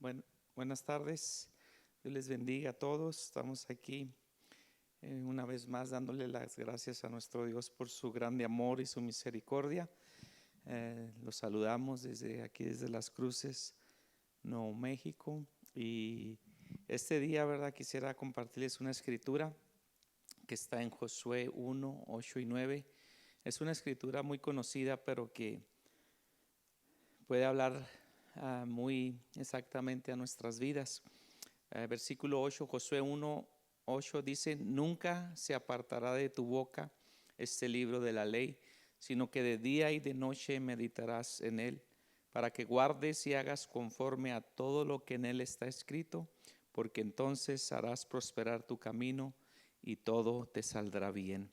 Buen- Buenas tardes, Dios les bendiga a todos. Estamos aquí una vez más dándole las gracias a nuestro Dios por su grande amor y su misericordia. Los saludamos desde aquí, desde Las Cruces, Nuevo México. Y este día, ¿verdad? Quisiera compartirles una escritura que está en Josué 1, 8 y 9. Es una escritura muy conocida, pero que puede hablar muy exactamente a nuestras vidas. Versículo 8, Josué 1, 8 dice: nunca se apartará de tu boca este libro de la ley, sino que de día y de noche meditarás en él, para que guardes y hagas conforme a todo lo que en él está escrito, porque entonces harás prosperar tu camino y todo te saldrá bien.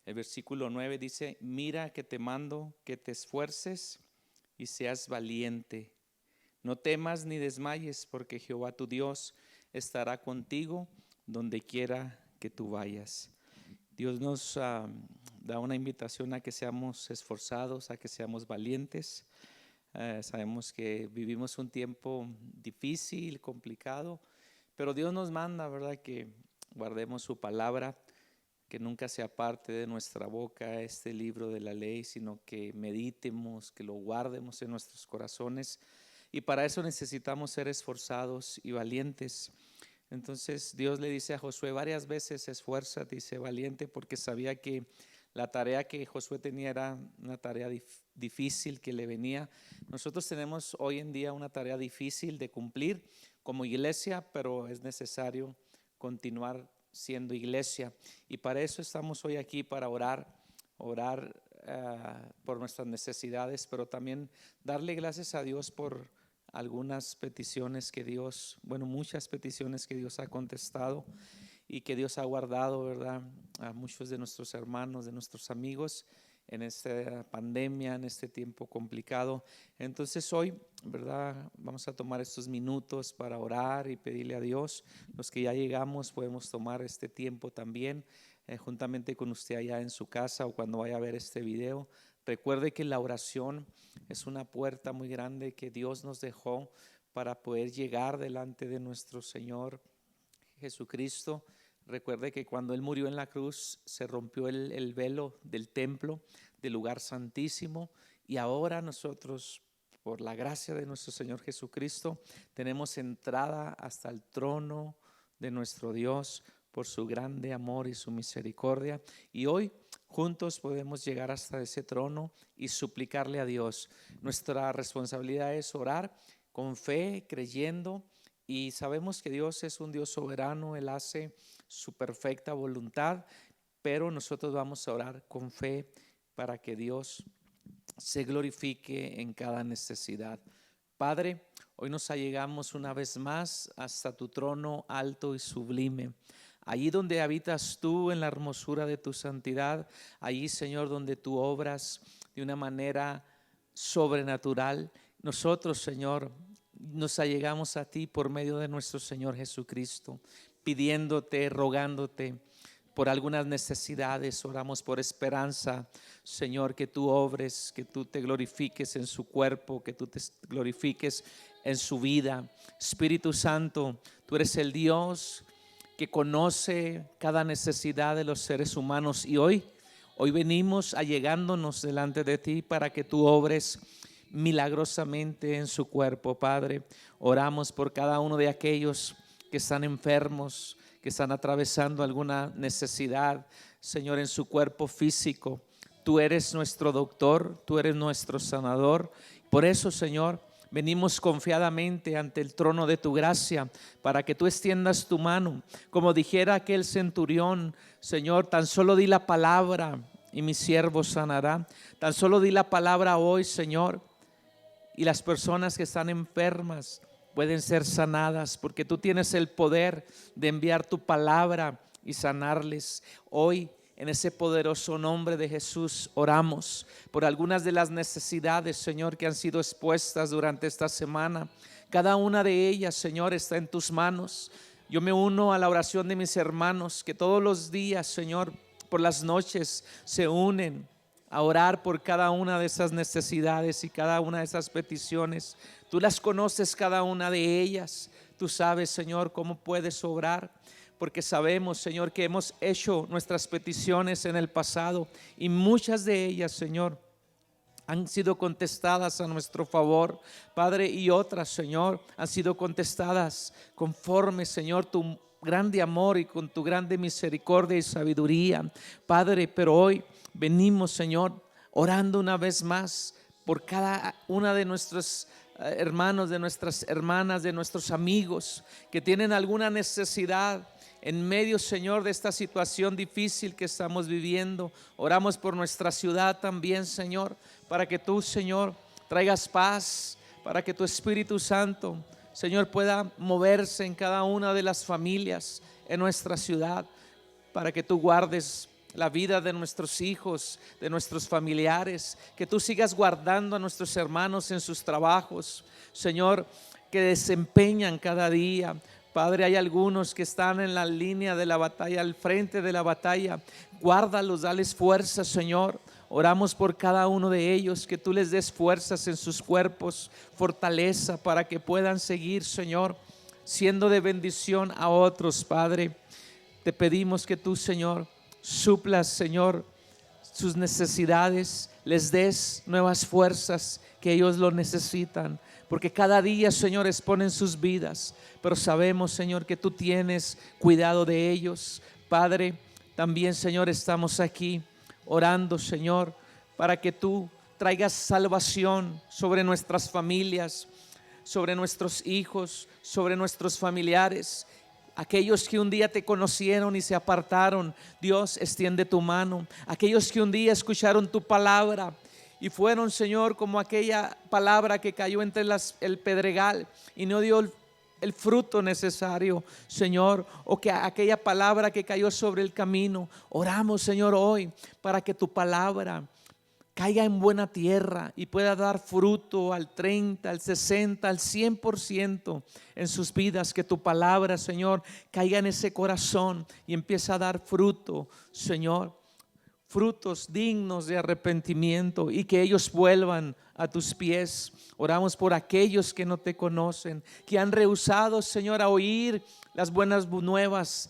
El versículo 9 dice: mira que te mando que te esfuerces y seas valiente. No temas ni desmayes, porque Jehová tu Dios estará contigo donde quiera que tú vayas. Dios nos da una invitación a que seamos esforzados, a que seamos valientes. Sabemos que vivimos un tiempo difícil, complicado, pero Dios nos manda, ¿verdad?, que guardemos su palabra, que nunca se aparte de nuestra boca este libro de la ley, sino que meditemos, que lo guardemos en nuestros corazones. Y para eso necesitamos ser esforzados y valientes. Entonces Dios le dice a Josué varias veces: esfuérzate y sé valiente, porque sabía que la tarea que Josué tenía era una tarea difícil que le venía. Nosotros tenemos hoy en día una tarea difícil de cumplir como iglesia, pero es necesario continuar siendo iglesia. Y para eso estamos hoy aquí, para orar por nuestras necesidades, pero también darle gracias a Dios por algunas peticiones que Dios, muchas peticiones que Dios ha contestado y que Dios ha guardado, ¿verdad?, a muchos de nuestros hermanos, de nuestros amigos en esta pandemia, en este tiempo complicado. Entonces hoy, ¿verdad?, vamos a tomar estos minutos para orar y pedirle a Dios. Los que ya llegamos podemos tomar este tiempo también, juntamente con usted allá en su casa o cuando vaya a ver este video. Recuerde que la oración es una puerta muy grande que Dios nos dejó para poder llegar delante de nuestro Señor Jesucristo. Recuerde que cuando Él murió en la cruz se rompió el velo del templo, del lugar santísimo, y ahora nosotros, por la gracia de nuestro Señor Jesucristo, tenemos entrada hasta el trono de nuestro Dios por su grande amor y su misericordia. Y hoy juntos podemos llegar hasta ese trono y suplicarle a Dios. Nuestra responsabilidad es orar con fe, creyendo, y sabemos que Dios es un Dios soberano. Él hace su perfecta voluntad, pero nosotros vamos a orar con fe para que Dios se glorifique en cada necesidad. Padre, hoy nos allegamos una vez más hasta tu trono alto y sublime. Allí donde habitas tú en la hermosura de tu santidad, allí, Señor, donde tú obras de una manera sobrenatural. Nosotros, Señor, nos allegamos a ti por medio de nuestro Señor Jesucristo, pidiéndote, rogándote por algunas necesidades. Oramos por esperanza, Señor, que tú obres, que tú te glorifiques en su cuerpo, que tú te glorifiques en su vida. Espíritu Santo, tú eres el Dios que conoce cada necesidad de los seres humanos, y hoy venimos allegándonos delante de ti para que tú obres milagrosamente en su cuerpo. Padre, oramos por cada uno de aquellos que están enfermos, que están atravesando alguna necesidad, Señor, en su cuerpo físico. Tú eres nuestro doctor, tú eres nuestro sanador. Por eso, Señor, venimos confiadamente ante el trono de tu gracia para que tú extiendas tu mano. Como dijera aquel centurión: Señor, tan solo di la palabra y mi siervo sanará. Tan solo di la palabra hoy, Señor, y las personas que están enfermas pueden ser sanadas, porque tú tienes el poder de enviar tu palabra y sanarles. Hoy, en ese poderoso nombre de Jesús, oramos por algunas de las necesidades, Señor, que han sido expuestas durante esta semana. Cada una de ellas, Señor, está en tus manos. Yo me uno a la oración de mis hermanos que todos los días, Señor, por las noches se unen a orar por cada una de esas necesidades y cada una de esas peticiones. Tú las conoces cada una de ellas. Tú sabes, Señor, cómo puedes obrar, porque sabemos, Señor, que hemos hecho nuestras peticiones en el pasado y muchas de ellas, Señor, han sido contestadas a nuestro favor, Padre, y otras, Señor, han sido contestadas conforme, Señor, tu grande amor y con tu grande misericordia y sabiduría, Padre. Pero hoy venimos, Señor, orando una vez más por cada una de nuestros hermanos, de nuestras hermanas, de nuestros amigos que tienen alguna necesidad en medio, Señor, de esta situación difícil que estamos viviendo. Oramos por nuestra ciudad también, Señor, para que tú, Señor, traigas paz, para que tu Espíritu Santo, Señor, pueda moverse en cada una de las familias en nuestra ciudad, para que tú guardes la vida de nuestros hijos, de nuestros familiares, que tú sigas guardando a nuestros hermanos en sus trabajos, Señor, que desempeñan cada día. Padre, hay algunos que están en la línea de la batalla, al frente de la batalla. Guárdalos, dales fuerzas, Señor. Oramos por cada uno de ellos, que tú les des fuerzas en sus cuerpos, fortaleza para que puedan seguir, Señor, siendo de bendición a otros, Padre. Te pedimos que tú, Señor, suplas, Señor, sus necesidades, les des nuevas fuerzas, que ellos lo necesitan, porque cada día, Señor, exponen sus vidas, pero sabemos, Señor, que tú tienes cuidado de ellos, Padre. También, Señor, estamos aquí orando, Señor, para que tú traigas salvación sobre nuestras familias, sobre nuestros hijos, sobre nuestros familiares. Aquellos que un día te conocieron y se apartaron, Dios, extiende tu mano. Aquellos que un día escucharon tu palabra y fueron, Señor, como aquella palabra que cayó entre el pedregal y no dio el fruto necesario, Señor, o que aquella palabra que cayó sobre el camino. Oramos, Señor, hoy para que tu palabra caiga en buena tierra y pueda dar fruto al 30, al 60, al 100% en sus vidas. Que tu palabra, Señor, caiga en ese corazón y empiece a dar fruto, Señor, frutos dignos de arrepentimiento, y que ellos vuelvan a tus pies. Oramos por aquellos que no te conocen, que han rehusado, Señor, a oír las buenas nuevas,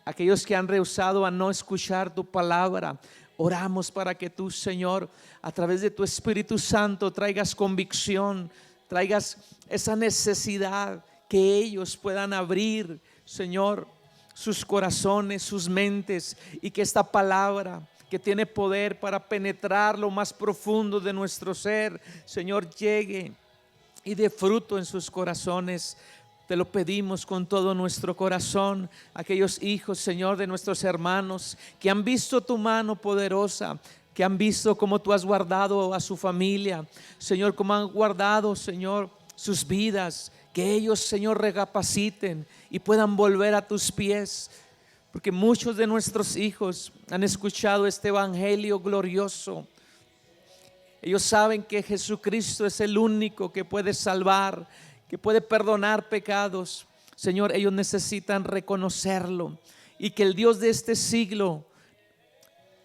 aquellos que han rehusado a no escuchar tu palabra. Oramos para que tú, Señor, a través de tu Espíritu Santo traigas convicción, traigas esa necesidad, que ellos puedan abrir, Señor, sus corazones, sus mentes, y que esta palabra, que tiene poder para penetrar lo más profundo de nuestro ser, Señor, llegue y dé fruto en sus corazones. Te lo pedimos con todo nuestro corazón. Aquellos hijos, Señor, de nuestros hermanos que han visto tu mano poderosa, que han visto cómo tú has guardado a su familia, Señor, cómo han guardado, Señor, sus vidas, que ellos, Señor, recapaciten y puedan volver a tus pies. Porque muchos de nuestros hijos han escuchado este evangelio glorioso. Ellos saben que Jesucristo es el único que puede salvar, que puede perdonar pecados. Señor, ellos necesitan reconocerlo, y que el Dios de este siglo,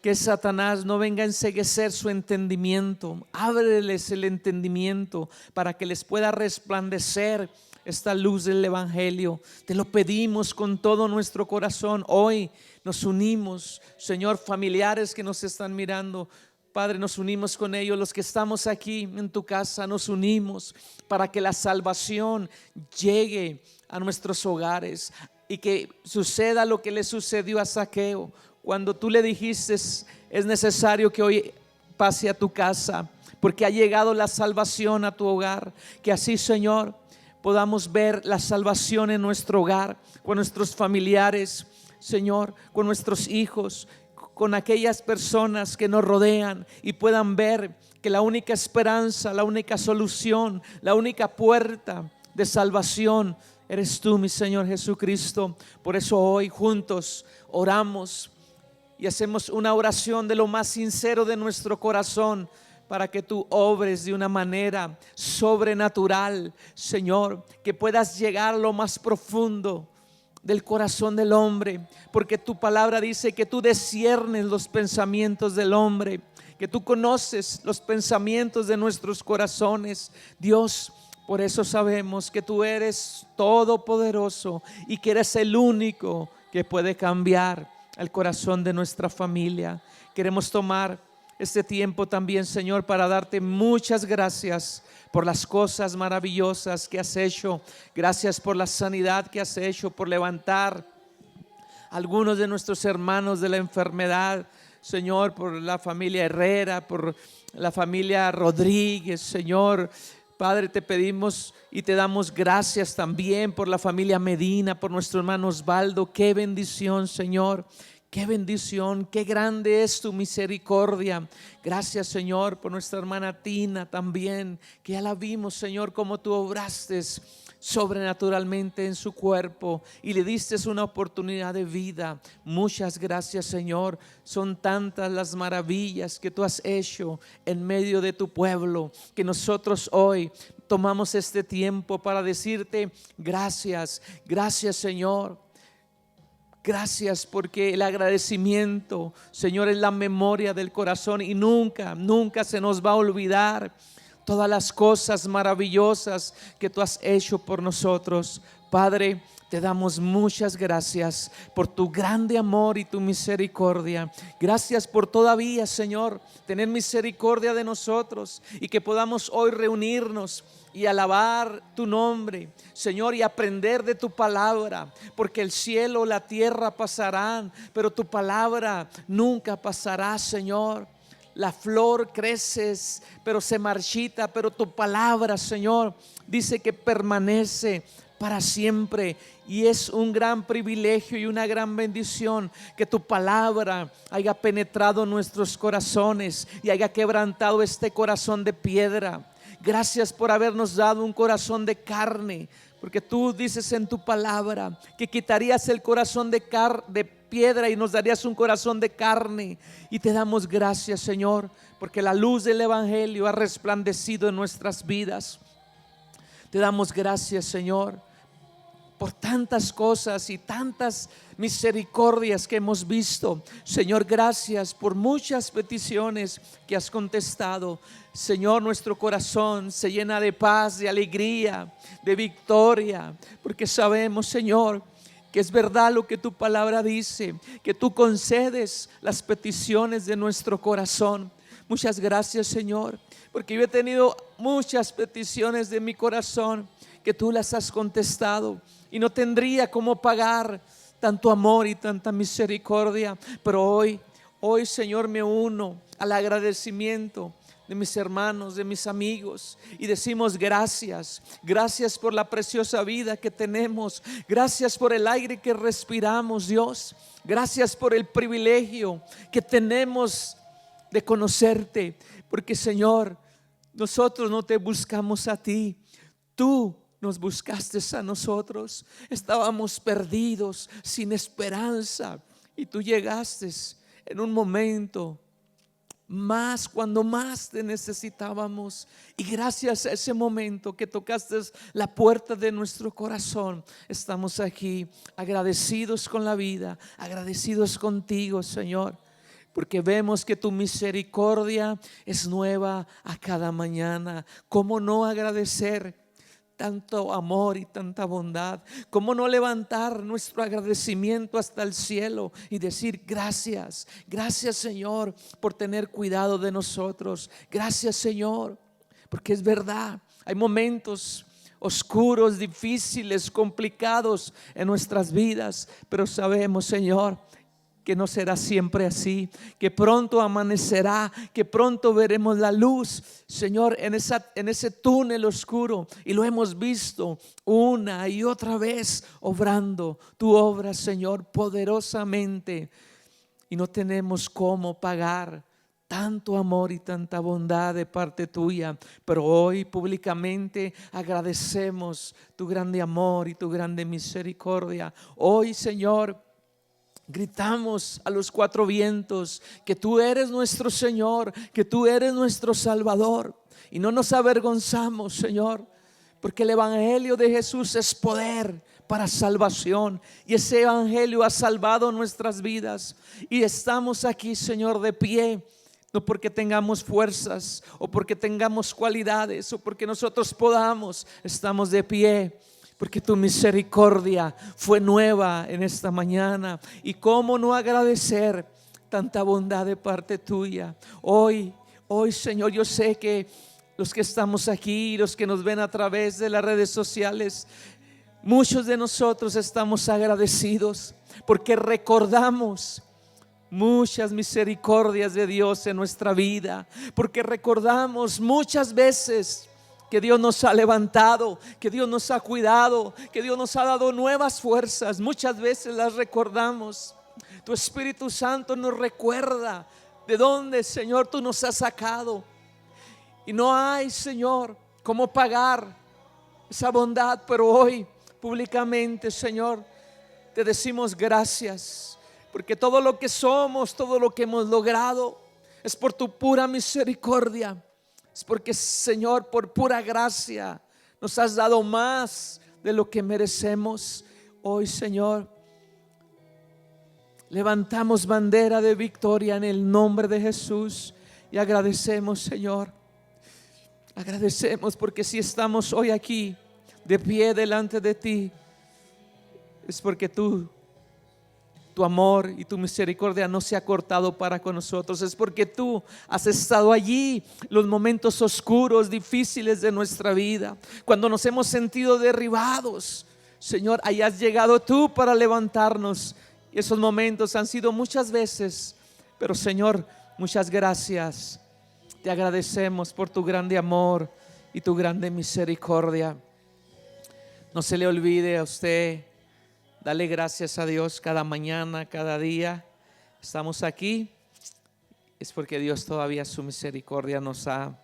que es Satanás, no venga a enceguecer su entendimiento. Ábreles el entendimiento para que les pueda resplandecer esta luz del evangelio. Te lo pedimos con todo nuestro corazón. Hoy nos unimos, Señor, familiares que nos están mirando, Padre, nos unimos con ellos. Los que estamos aquí en tu casa, nos unimos para que la salvación llegue a nuestros hogares, y que suceda lo que le sucedió a Zaqueo, cuando tú le dijiste: es necesario que hoy pase a tu casa, porque ha llegado la salvación a tu hogar. Que así, Señor, podamos ver la salvación en nuestro hogar, con nuestros familiares, Señor, con nuestros hijos, con aquellas personas que nos rodean, y puedan ver que la única esperanza, la única solución, la única puerta de salvación eres tú, mi Señor Jesucristo. Por eso hoy juntos oramos y hacemos una oración de lo más sincero de nuestro corazón, para que tú obres de una manera sobrenatural, Señor, que puedas llegar a lo más profundo del corazón del hombre, porque tu palabra dice que tú disciernes los pensamientos del hombre, que tú conoces los pensamientos de nuestros corazones. Dios, por eso sabemos que tú eres todopoderoso y que eres el único que puede cambiar el corazón de nuestra familia. Queremos tomar este tiempo también, Señor, para darte muchas gracias por las cosas maravillosas que has hecho. Gracias por la sanidad que has hecho, por levantar algunos de nuestros hermanos de la enfermedad, Señor, por la familia Herrera, por la familia Rodríguez, Señor. Padre, te pedimos y te damos gracias también por la familia Medina, por nuestro hermano Osvaldo. Qué bendición, Señor. Qué bendición, qué grande es tu misericordia. Gracias, Señor, por nuestra hermana Tina también, que ya la vimos, Señor, como tú obraste sobrenaturalmente en su cuerpo y le diste una oportunidad de vida. Muchas gracias, Señor. Son tantas las maravillas que tú has hecho en medio de tu pueblo, que nosotros hoy tomamos este tiempo para decirte gracias. Gracias, Señor. Gracias, porque el agradecimiento, Señor, es la memoria del corazón y nunca, nunca se nos va a olvidar todas las cosas maravillosas que tú has hecho por nosotros. Padre, te damos muchas gracias por tu grande amor y tu misericordia. Gracias por todavía, Señor, tener misericordia de nosotros y que podamos hoy reunirnos y alabar tu nombre, Señor, y aprender de tu palabra, porque el cielo, la tierra pasarán, pero tu palabra nunca pasará, Señor. La flor crece, pero se marchita, pero tu palabra, Señor, dice que permanece para siempre. Y es un gran privilegio y una gran bendición que tu palabra haya penetrado nuestros corazones y haya quebrantado este corazón de piedra. Gracias por habernos dado un corazón de carne, porque tú dices en tu palabra que quitarías el corazón de piedra y nos darías un corazón de carne. Y te damos gracias, Señor, porque la luz del evangelio ha resplandecido en nuestras vidas. Te damos gracias, Señor, por tantas cosas y tantas misericordias que hemos visto. Señor, gracias por muchas peticiones que has contestado. Señor, nuestro corazón se llena de paz, de alegría, de victoria, porque sabemos, Señor, que es verdad lo que tu palabra dice, que tú concedes las peticiones de nuestro corazón. Muchas gracias, Señor, porque yo he tenido muchas peticiones de mi corazón que tú las has contestado y no tendría cómo pagar tanto amor y tanta misericordia. Pero hoy, Señor, me uno al agradecimiento de mis hermanos, de mis amigos, y decimos gracias. Gracias por la preciosa vida que tenemos. Gracias por el aire que respiramos, Dios. Gracias por el privilegio que tenemos de conocerte, porque, Señor, nosotros no te buscamos a ti, tú nos buscaste a nosotros. Estábamos perdidos, sin esperanza, y tú llegaste en un momento más, cuando más te necesitábamos. Y gracias a ese momento que tocaste la puerta de nuestro corazón, estamos aquí agradecidos con la vida, agradecidos contigo, Señor, porque vemos que tu misericordia es nueva a cada mañana. ¿Cómo no agradecer tanto amor y tanta bondad? ¿Cómo no levantar nuestro agradecimiento hasta el cielo y decir gracias? Gracias, Señor, por tener cuidado de nosotros. Gracias, Señor, porque es verdad, hay momentos oscuros, difíciles, complicados en nuestras vidas, pero sabemos, Señor, que no será siempre así, que pronto amanecerá, que pronto veremos la luz, Señor, en ese túnel oscuro. Y lo hemos visto una y otra vez obrando tu obra, Señor, poderosamente. Y no tenemos cómo pagar tanto amor y tanta bondad de parte tuya, pero hoy públicamente agradecemos tu grande amor y tu grande misericordia. Hoy, Señor, gritamos a los cuatro vientos que tú eres nuestro Señor, que tú eres nuestro Salvador, y no nos avergonzamos, Señor, porque el evangelio de Jesús es poder para salvación, y ese evangelio ha salvado nuestras vidas. Y estamos aquí, Señor, de pie, no porque tengamos fuerzas o porque tengamos cualidades o porque nosotros podamos, estamos de pie porque tu misericordia fue nueva en esta mañana. Y cómo no agradecer tanta bondad de parte tuya. Hoy Señor, yo sé que los que estamos aquí, los que nos ven a través de las redes sociales, muchos de nosotros estamos agradecidos porque recordamos muchas misericordias de Dios en nuestra vida, porque recordamos muchas veces que Dios nos ha levantado, que Dios nos ha cuidado, que Dios nos ha dado nuevas fuerzas. Muchas veces las recordamos. Tu Espíritu Santo nos recuerda de dónde, Señor, tú nos has sacado. Y no hay, Señor, cómo pagar esa bondad, pero hoy públicamente, Señor, te decimos gracias, porque todo lo que somos, todo lo que hemos logrado es por tu pura misericordia. Es porque, Señor, por pura gracia nos has dado más de lo que merecemos. Hoy, Señor, levantamos bandera de victoria en el nombre de Jesús y agradecemos, Señor. Agradecemos porque si estamos hoy aquí de pie delante de ti, es porque tu amor y tu misericordia no se ha cortado para con nosotros. Es porque tú has estado allí los momentos oscuros, difíciles de nuestra vida, cuando nos hemos sentido derribados. Señor, ahí has llegado tú para levantarnos. Y esos momentos han sido muchas veces, pero Señor, muchas gracias. Te agradecemos por tu grande amor y tu grande misericordia. No se le olvide a usted, dale gracias a Dios cada mañana, cada día. Estamos aquí, es porque Dios todavía su misericordia nos ha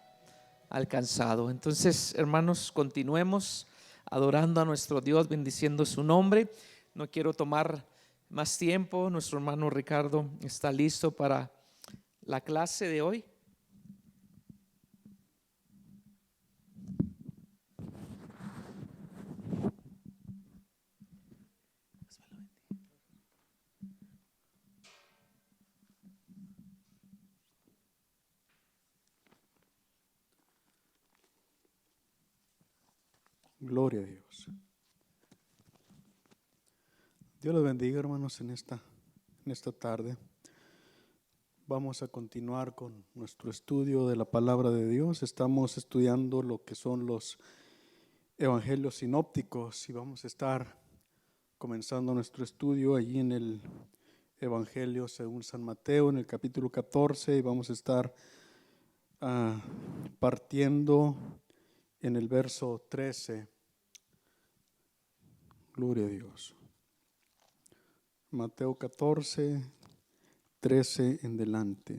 alcanzado. Entonces, hermanos, continuemos adorando a nuestro Dios, bendiciendo su nombre. No quiero tomar más tiempo. Nuestro hermano Ricardo está listo para la clase de hoy. Gloria a Dios. Dios los bendiga, hermanos, en esta tarde. Vamos a continuar con nuestro estudio de la palabra de Dios. Estamos estudiando lo que son los evangelios sinópticos y vamos a estar comenzando nuestro estudio allí en el evangelio según San Mateo, en el capítulo 14, y vamos a estar partiendo en el verso 13. Gloria a Dios. Mateo 14, 13 en delante.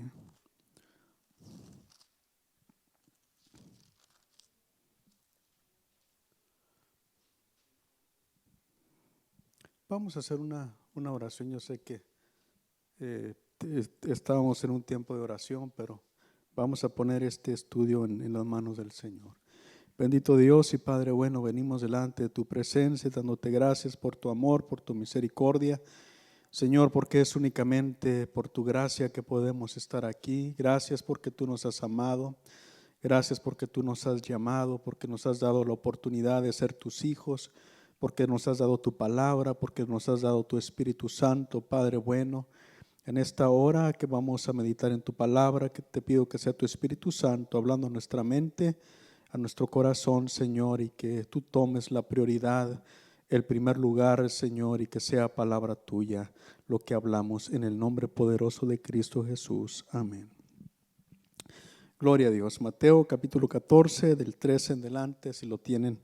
Vamos a hacer una oración. Yo sé que estábamos en un tiempo de oración, pero vamos a poner este estudio en las manos del Señor. Bendito Dios y Padre bueno, venimos delante de tu presencia, dándote gracias por tu amor, por tu misericordia. Señor, porque es únicamente por tu gracia que podemos estar aquí. Gracias porque tú nos has amado. Gracias porque tú nos has llamado, porque nos has dado la oportunidad de ser tus hijos, porque nos has dado tu palabra, porque nos has dado tu Espíritu Santo, Padre bueno. En esta hora que vamos a meditar en tu palabra, que te pido que sea tu Espíritu Santo hablando a nuestra mente, a nuestro corazón, Señor, y que tú tomes la prioridad, el primer lugar, Señor, y que sea palabra tuya lo que hablamos en el nombre poderoso de Cristo Jesús. Amén. Gloria a Dios. Mateo capítulo 14, del 13 en delante. Si lo tienen,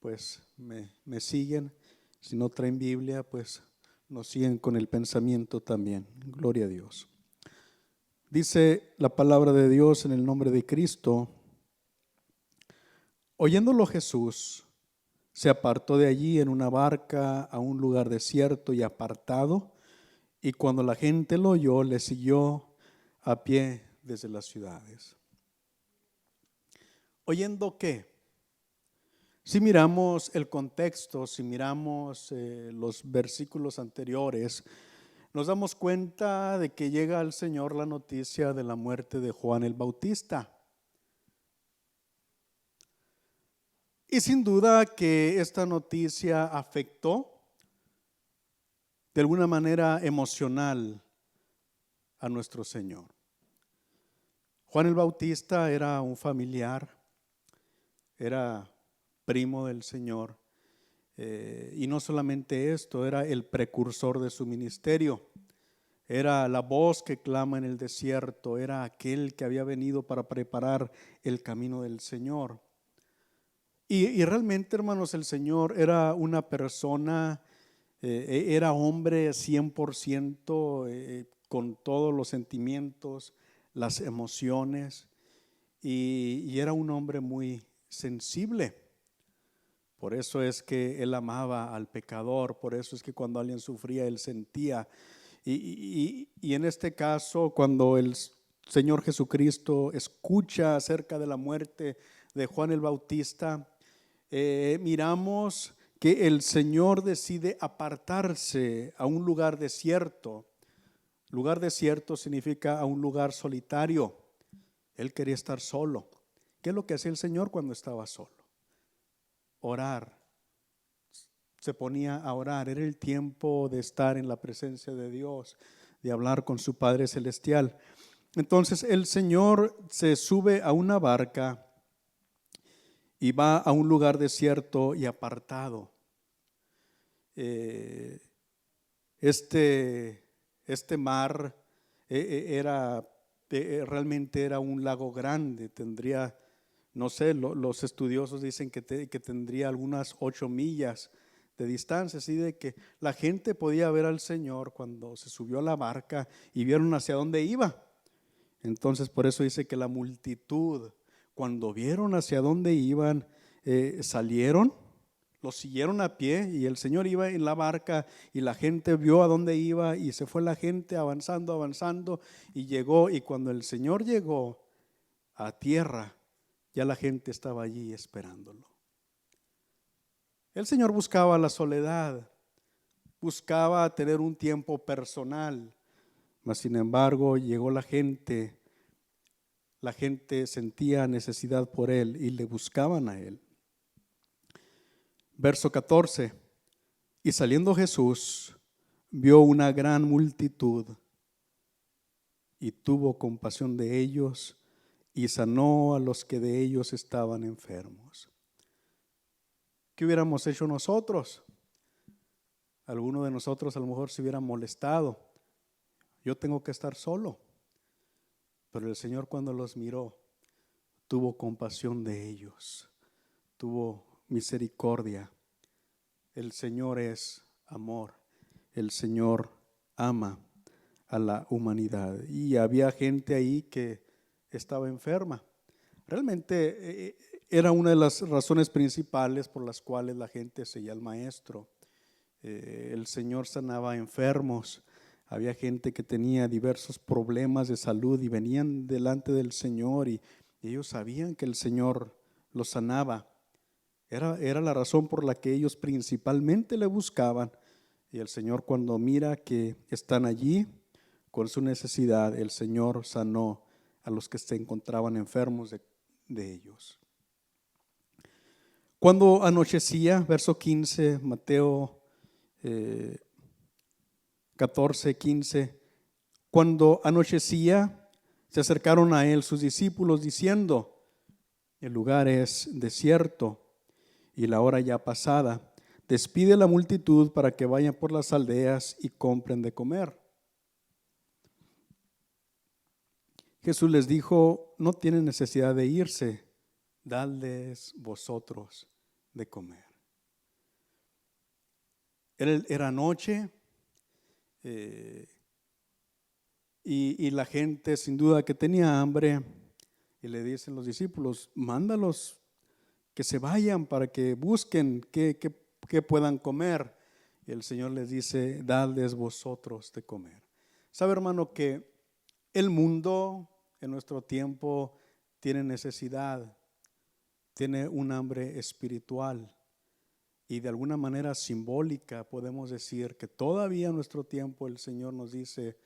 pues me siguen. Si no traen Biblia, pues nos siguen con el pensamiento también. Gloria a Dios. Dice la palabra de Dios en el nombre de Cristo. Oyéndolo Jesús, se apartó de allí en una barca a un lugar desierto y apartado, y cuando la gente lo oyó, le siguió a pie desde las ciudades. ¿Oyendo qué? Si miramos el contexto, si miramos los versículos anteriores, nos damos cuenta de que llega al Señor la noticia de la muerte de Juan el Bautista. Y sin duda que esta noticia afectó de alguna manera emocional a nuestro Señor. Juan el Bautista era un familiar, era primo del Señor, y no solamente esto, era el precursor de su ministerio, era la voz que clama en el desierto, era aquel que había venido para preparar el camino del Señor. Y realmente, hermanos, el Señor era una persona, era hombre 100%, con todos los sentimientos, las emociones, y era un hombre muy sensible. Por eso es que él amaba al pecador, por eso es que cuando alguien sufría, él sentía. Y en este caso, cuando el Señor Jesucristo escucha acerca de la muerte de Juan el Bautista, miramos que el Señor decide apartarse a un lugar desierto. Lugar desierto significa a un lugar solitario. Él quería estar solo. ¿Qué es lo que hacía el Señor cuando estaba solo? Orar. Se ponía a orar. Era el tiempo de estar en la presencia de Dios, de hablar con su Padre Celestial. Entonces el Señor se sube a una barca y va a un lugar desierto y apartado. Este mar realmente era un lago grande, tendría, no sé, los estudiosos dicen que tendría algunas 8 millas de distancia, así de que la gente podía ver al Señor cuando se subió a la barca y vieron hacia dónde iba. Entonces por eso dice que la multitud, cuando vieron hacia dónde iban, salieron, los siguieron a pie, y el Señor iba en la barca y la gente vio a dónde iba y se fue la gente avanzando y llegó, y cuando el Señor llegó a tierra, ya la gente estaba allí esperándolo. El Señor buscaba la soledad, buscaba tener un tiempo personal, mas sin embargo llegó la gente sentía necesidad por Él y le buscaban a Él. Verso 14, y saliendo Jesús, vio una gran multitud y tuvo compasión de ellos y sanó a los que de ellos estaban enfermos. ¿Qué hubiéramos hecho nosotros? Alguno de nosotros a lo mejor se hubiera molestado. Yo tengo que estar solo. Pero el Señor, cuando los miró, tuvo compasión de ellos, tuvo misericordia. El Señor es amor, el Señor ama a la humanidad. Y había gente ahí que estaba enferma. Realmente era una de las razones principales por las cuales la gente seguía al maestro. El Señor sanaba enfermos. Había gente que tenía diversos problemas de salud y venían delante del Señor, y ellos sabían que el Señor los sanaba. Era la razón por la que ellos principalmente le buscaban. Y el Señor, cuando mira que están allí con su necesidad, el Señor sanó a los que se encontraban enfermos de ellos. Cuando anochecía, verso 15, Mateo 14:15, cuando anochecía, se acercaron a él sus discípulos diciendo: el lugar es desierto y la hora ya pasada. Despide a la multitud para que vayan por las aldeas y compren de comer. Jesús les dijo: no tienen necesidad de irse, dadles vosotros de comer. Era noche. Y la gente sin duda que tenía hambre, y le dicen los discípulos: mándalos que se vayan para que busquen qué puedan comer. Y el Señor les dice: dadles vosotros de comer. ¿Sabe, hermano, que el mundo en nuestro tiempo tiene necesidad, tiene un hambre espiritual? y de alguna manera simbólica podemos decir que todavía en nuestro tiempo el Señor nos dice,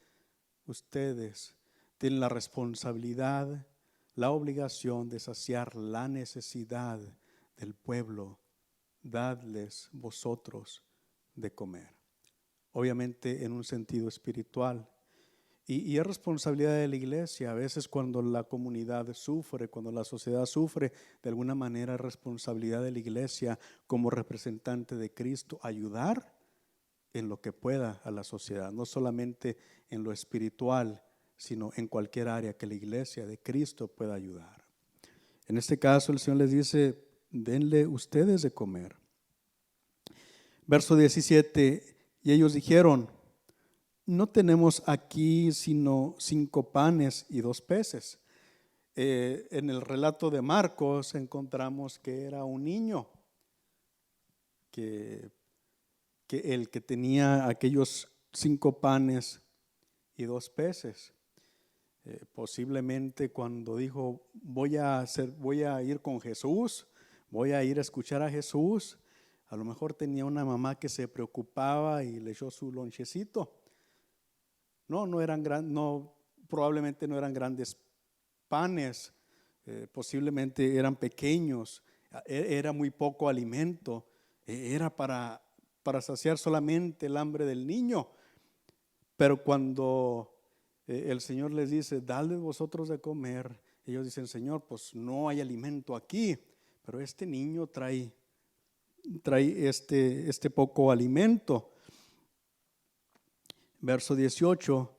ustedes tienen la responsabilidad, la obligación de saciar la necesidad del pueblo, dadles vosotros de comer. Obviamente en un sentido espiritual. Y es responsabilidad de la iglesia. A veces cuando la comunidad sufre, cuando la sociedad sufre, de alguna manera es responsabilidad de la iglesia como representante de Cristo ayudar en lo que pueda a la sociedad, no solamente en lo espiritual, sino en cualquier área que la iglesia de Cristo pueda ayudar. En este caso el Señor les dice, denle ustedes de comer. Verso 17, y ellos dijeron, no tenemos aquí sino 5 panes y 2 peces. En el relato de Marcos encontramos que era un niño, que el que tenía aquellos 5 panes y 2 peces. Posiblemente cuando dijo, voy a ir con Jesús, voy a ir a escuchar a Jesús, a lo mejor tenía una mamá que se preocupaba y le echó su lonchecito. Probablemente no eran grandes panes, posiblemente eran pequeños, era muy poco alimento, era para saciar solamente el hambre del niño. Pero cuando el Señor les dice, dadle vosotros de comer, ellos dicen, Señor, pues no hay alimento aquí, pero este niño trae este poco alimento. Verso 18,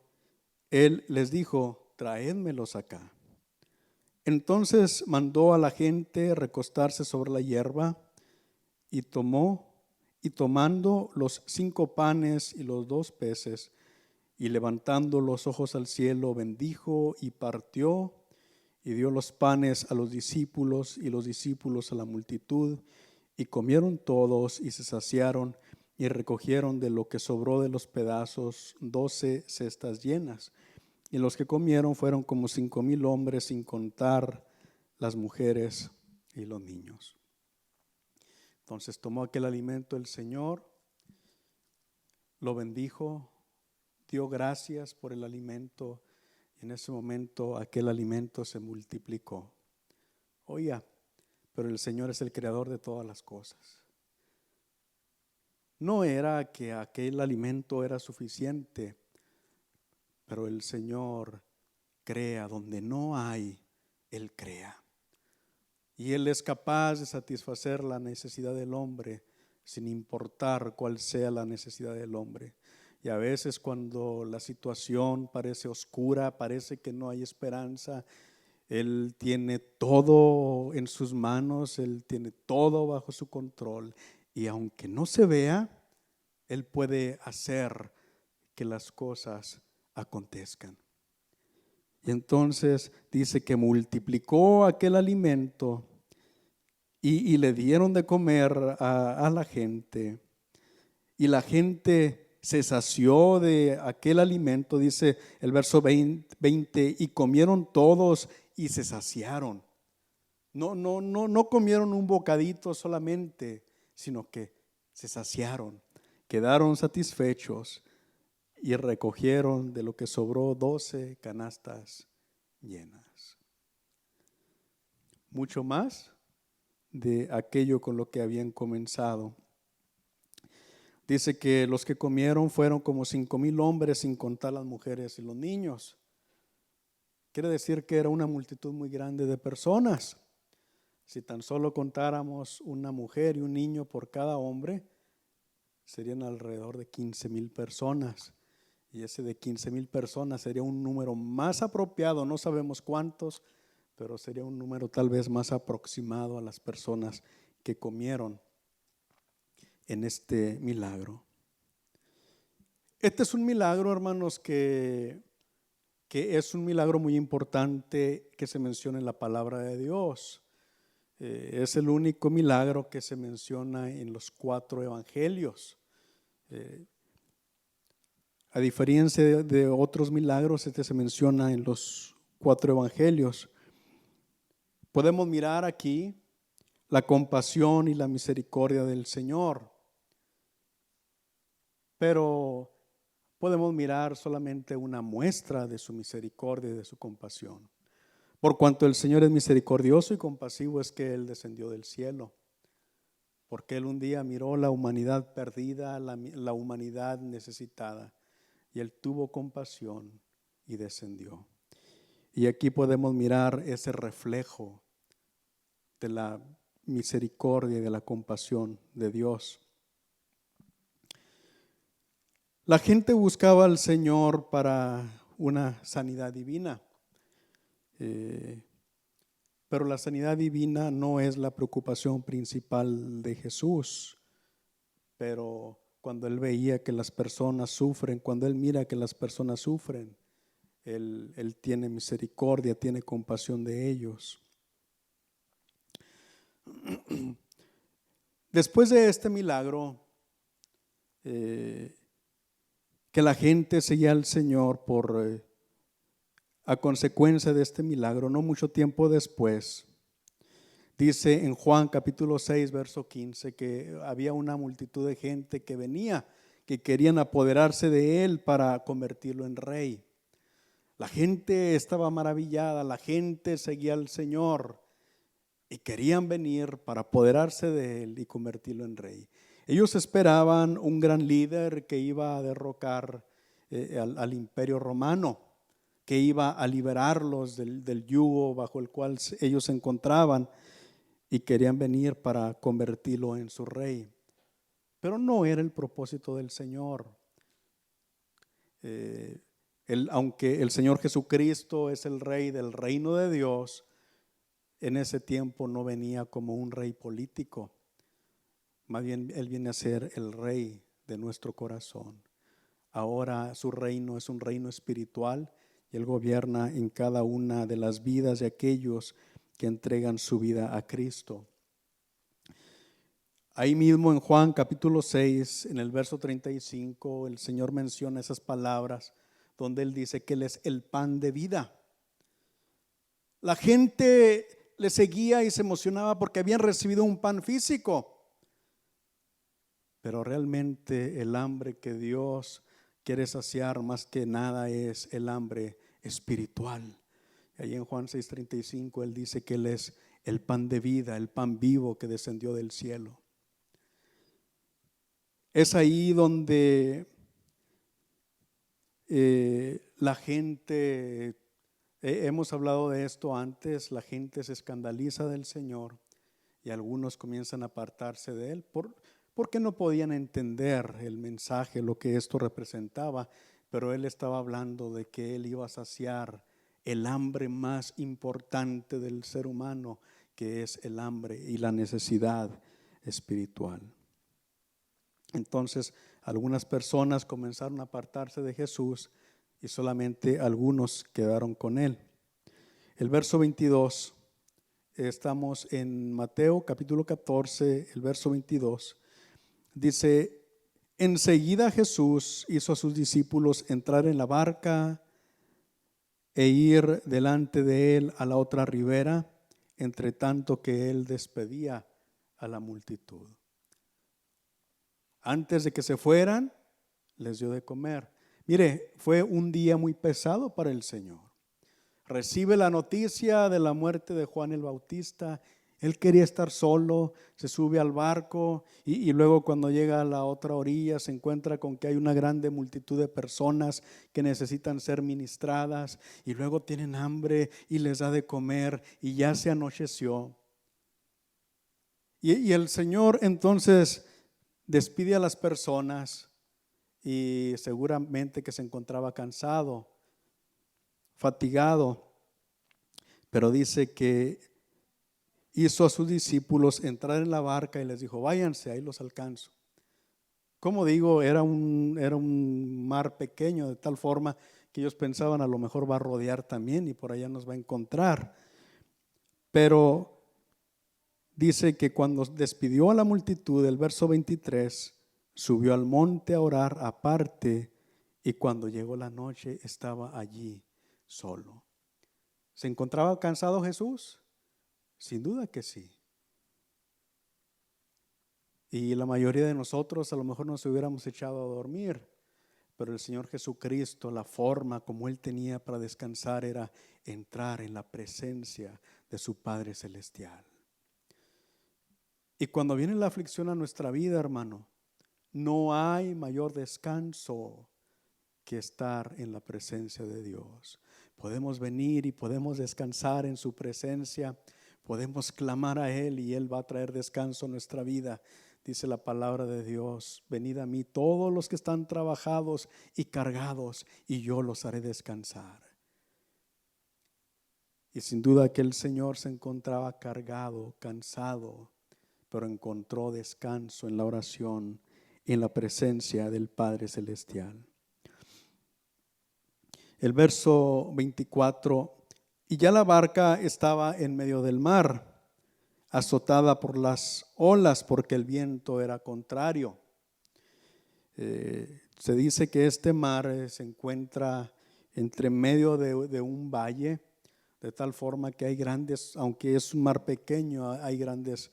Él les dijo, traédmelos acá. Entonces mandó a la gente recostarse sobre la hierba y tomando los 5 panes y los 2 peces y levantando los ojos al cielo, bendijo y partió y dio los panes a los discípulos y los discípulos a la multitud y comieron todos y se saciaron y recogieron de lo que sobró de los pedazos 12 cestas llenas. Y los que comieron fueron como 5,000 hombres, sin contar las mujeres y los niños. Entonces tomó aquel alimento el Señor, lo bendijo, dio gracias por el alimento y en ese momento aquel alimento se multiplicó. Oiga, pero el Señor es el creador de todas las cosas. No era que aquel alimento era suficiente, pero el Señor crea donde no hay, Él crea. Y Él es capaz de satisfacer la necesidad del hombre sin importar cuál sea la necesidad del hombre. Y a veces cuando la situación parece oscura, parece que no hay esperanza, Él tiene todo en sus manos, Él tiene todo bajo su control. Y aunque no se vea, Él puede hacer que las cosas acontezcan. Y entonces dice que multiplicó aquel alimento y le dieron de comer a la gente. Y la gente se sació de aquel alimento, dice el verso 20, y comieron todos y se saciaron. No comieron un bocadito solamente, sino que se saciaron, quedaron satisfechos y recogieron de lo que sobró 12 canastas llenas. Mucho más de aquello con lo que habían comenzado. Dice que los que comieron fueron como 5,000 hombres, sin contar las mujeres y los niños. Quiere decir que era una multitud muy grande de personas. Si tan solo contáramos una mujer y un niño por cada hombre, serían alrededor de 15,000 personas. Y ese de 15,000 personas sería un número más apropiado, no sabemos cuántos, pero sería un número tal vez más aproximado a las personas que comieron en este milagro. Este es un milagro, hermanos, que es un milagro muy importante que se menciona en la palabra de Dios. Es el único milagro que se menciona en los 4 evangelios. A diferencia de otros milagros, este se menciona en los 4 evangelios. Podemos mirar aquí la compasión y la misericordia del Señor. Pero podemos mirar solamente una muestra de su misericordia y de su compasión. Por cuanto el Señor es misericordioso y compasivo, es que Él descendió del cielo. Porque Él un día miró la humanidad perdida, la humanidad necesitada, y Él tuvo compasión y descendió. Y aquí podemos mirar ese reflejo de la misericordia y de la compasión de Dios. La gente buscaba al Señor para una sanidad divina, pero la sanidad divina no es la preocupación principal de Jesús. Pero cuando Él veía que las personas sufren, cuando Él mira que las personas sufren, Él tiene misericordia, tiene compasión de ellos. Después de este milagro, que la gente seguía al Señor a consecuencia de este milagro, no mucho tiempo después, dice en Juan capítulo 6, verso 15, que había una multitud de gente que venía, que querían apoderarse de Él para convertirlo en rey. La gente estaba maravillada, la gente seguía al Señor y querían venir para apoderarse de Él y convertirlo en rey. Ellos esperaban un gran líder que iba a derrocar al imperio romano, que iba a liberarlos del yugo bajo el cual ellos se encontraban, y querían venir para convertirlo en su rey. Pero no era el propósito del Señor. Aunque el Señor Jesucristo es el rey del reino de Dios, en ese tiempo no venía como un rey político. Más bien Él viene a ser el rey de nuestro corazón. Ahora su reino es un reino espiritual y Él gobierna en cada una de las vidas de aquellos que entregan su vida a Cristo. Ahí mismo en Juan capítulo 6, en el verso 35, el Señor menciona esas palabras donde Él dice que Él es el pan de vida. La gente le seguía y se emocionaba porque habían recibido un pan físico. Pero realmente el hambre que Dios quiere saciar más que nada es el hambre espiritual. Ahí en Juan 6:35 Él dice que Él es el pan de vida, el pan vivo que descendió del cielo. Es ahí donde la gente, hemos hablado de esto antes, la gente se escandaliza del Señor y algunos comienzan a apartarse de Él porque no podían entender el mensaje, lo que esto representaba, pero Él estaba hablando de que Él iba a saciar el hambre más importante del ser humano, que es el hambre y la necesidad espiritual. Entonces, algunas personas comenzaron a apartarse de Jesús y solamente algunos quedaron con Él. El verso 22, estamos en Mateo capítulo 14, el verso 22. Dice, enseguida Jesús hizo a sus discípulos entrar en la barca e ir delante de Él a la otra ribera, entre tanto que Él despedía a la multitud. Antes de que se fueran, les dio de comer. Mire, fue un día muy pesado para el Señor. Recibe la noticia de la muerte de Juan el Bautista. Él quería estar solo, se sube al barco y luego cuando llega a la otra orilla se encuentra con que hay una grande multitud de personas que necesitan ser ministradas y luego tienen hambre y les da de comer y ya se anocheció. Y el Señor entonces despide a las personas y seguramente que se encontraba cansado, fatigado, pero dice que hizo a sus discípulos entrar en la barca y les dijo, váyanse, ahí los alcanzo. Como digo, era un mar pequeño, de tal forma que ellos pensaban a lo mejor va a rodear también y por allá nos va a encontrar. Pero dice que cuando despidió a la multitud, el verso 23, subió al monte a orar aparte y cuando llegó la noche estaba allí solo. ¿Se encontraba cansado Jesús? Sin duda que sí. Y la mayoría de nosotros a lo mejor nos hubiéramos echado a dormir, pero el Señor Jesucristo, la forma como Él tenía para descansar era entrar en la presencia de su Padre Celestial. Y cuando viene la aflicción a nuestra vida, hermano, no hay mayor descanso que estar en la presencia de Dios. Podemos venir y podemos descansar en su presencia, podemos clamar a Él y Él va a traer descanso a nuestra vida. Dice la palabra de Dios: venid a mí todos los que están trabajados y cargados, y yo los haré descansar. Y sin duda que el Señor se encontraba cargado, cansado, pero encontró descanso en la oración, en la presencia del Padre Celestial. El verso 24: y ya la barca estaba en medio del mar, azotada por las olas, porque el viento era contrario. Se dice que este mar se encuentra entre medio de un valle, de tal forma que hay grandes, aunque es un mar pequeño, hay grandes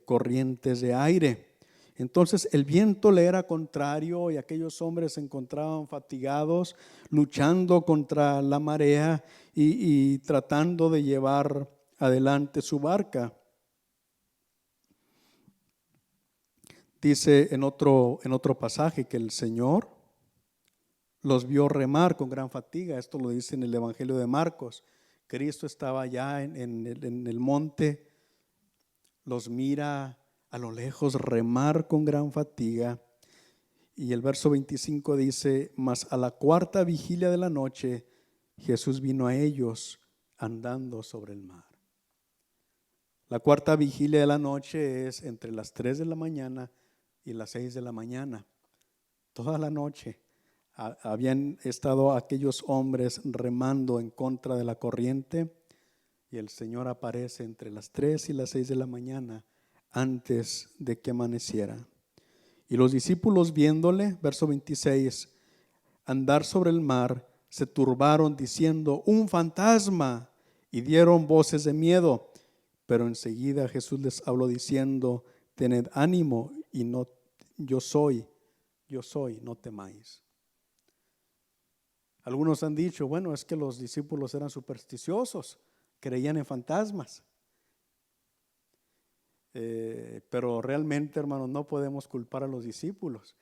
corrientes de aire. Entonces el viento le era contrario y aquellos hombres se encontraban fatigados, luchando contra la marea y tratando de llevar adelante su barca. Dice en otro pasaje que el Señor los vio remar con gran fatiga. Esto lo dice en el Evangelio de Marcos. Cristo estaba allá en el monte, los mira a lo lejos remar con gran fatiga. Y el verso 25 dice: mas a la cuarta vigilia de la noche, Jesús vino a ellos andando sobre el mar. La cuarta vigilia de la noche es entre las 3 de la mañana y las 6 de la mañana. Toda la noche habían estado aquellos hombres remando en contra de la corriente, y el Señor aparece entre las 3 y las 6 de la mañana antes de que amaneciera. Y los discípulos, viéndole, verso 26, andar sobre el mar, se turbaron diciendo: un fantasma, y dieron voces de miedo. Pero enseguida Jesús les habló diciendo: tened ánimo, y no, yo soy, no temáis. Algunos han dicho: bueno, es que los discípulos eran supersticiosos, creían en fantasmas. Pero realmente, hermanos, no podemos culpar a los discípulos.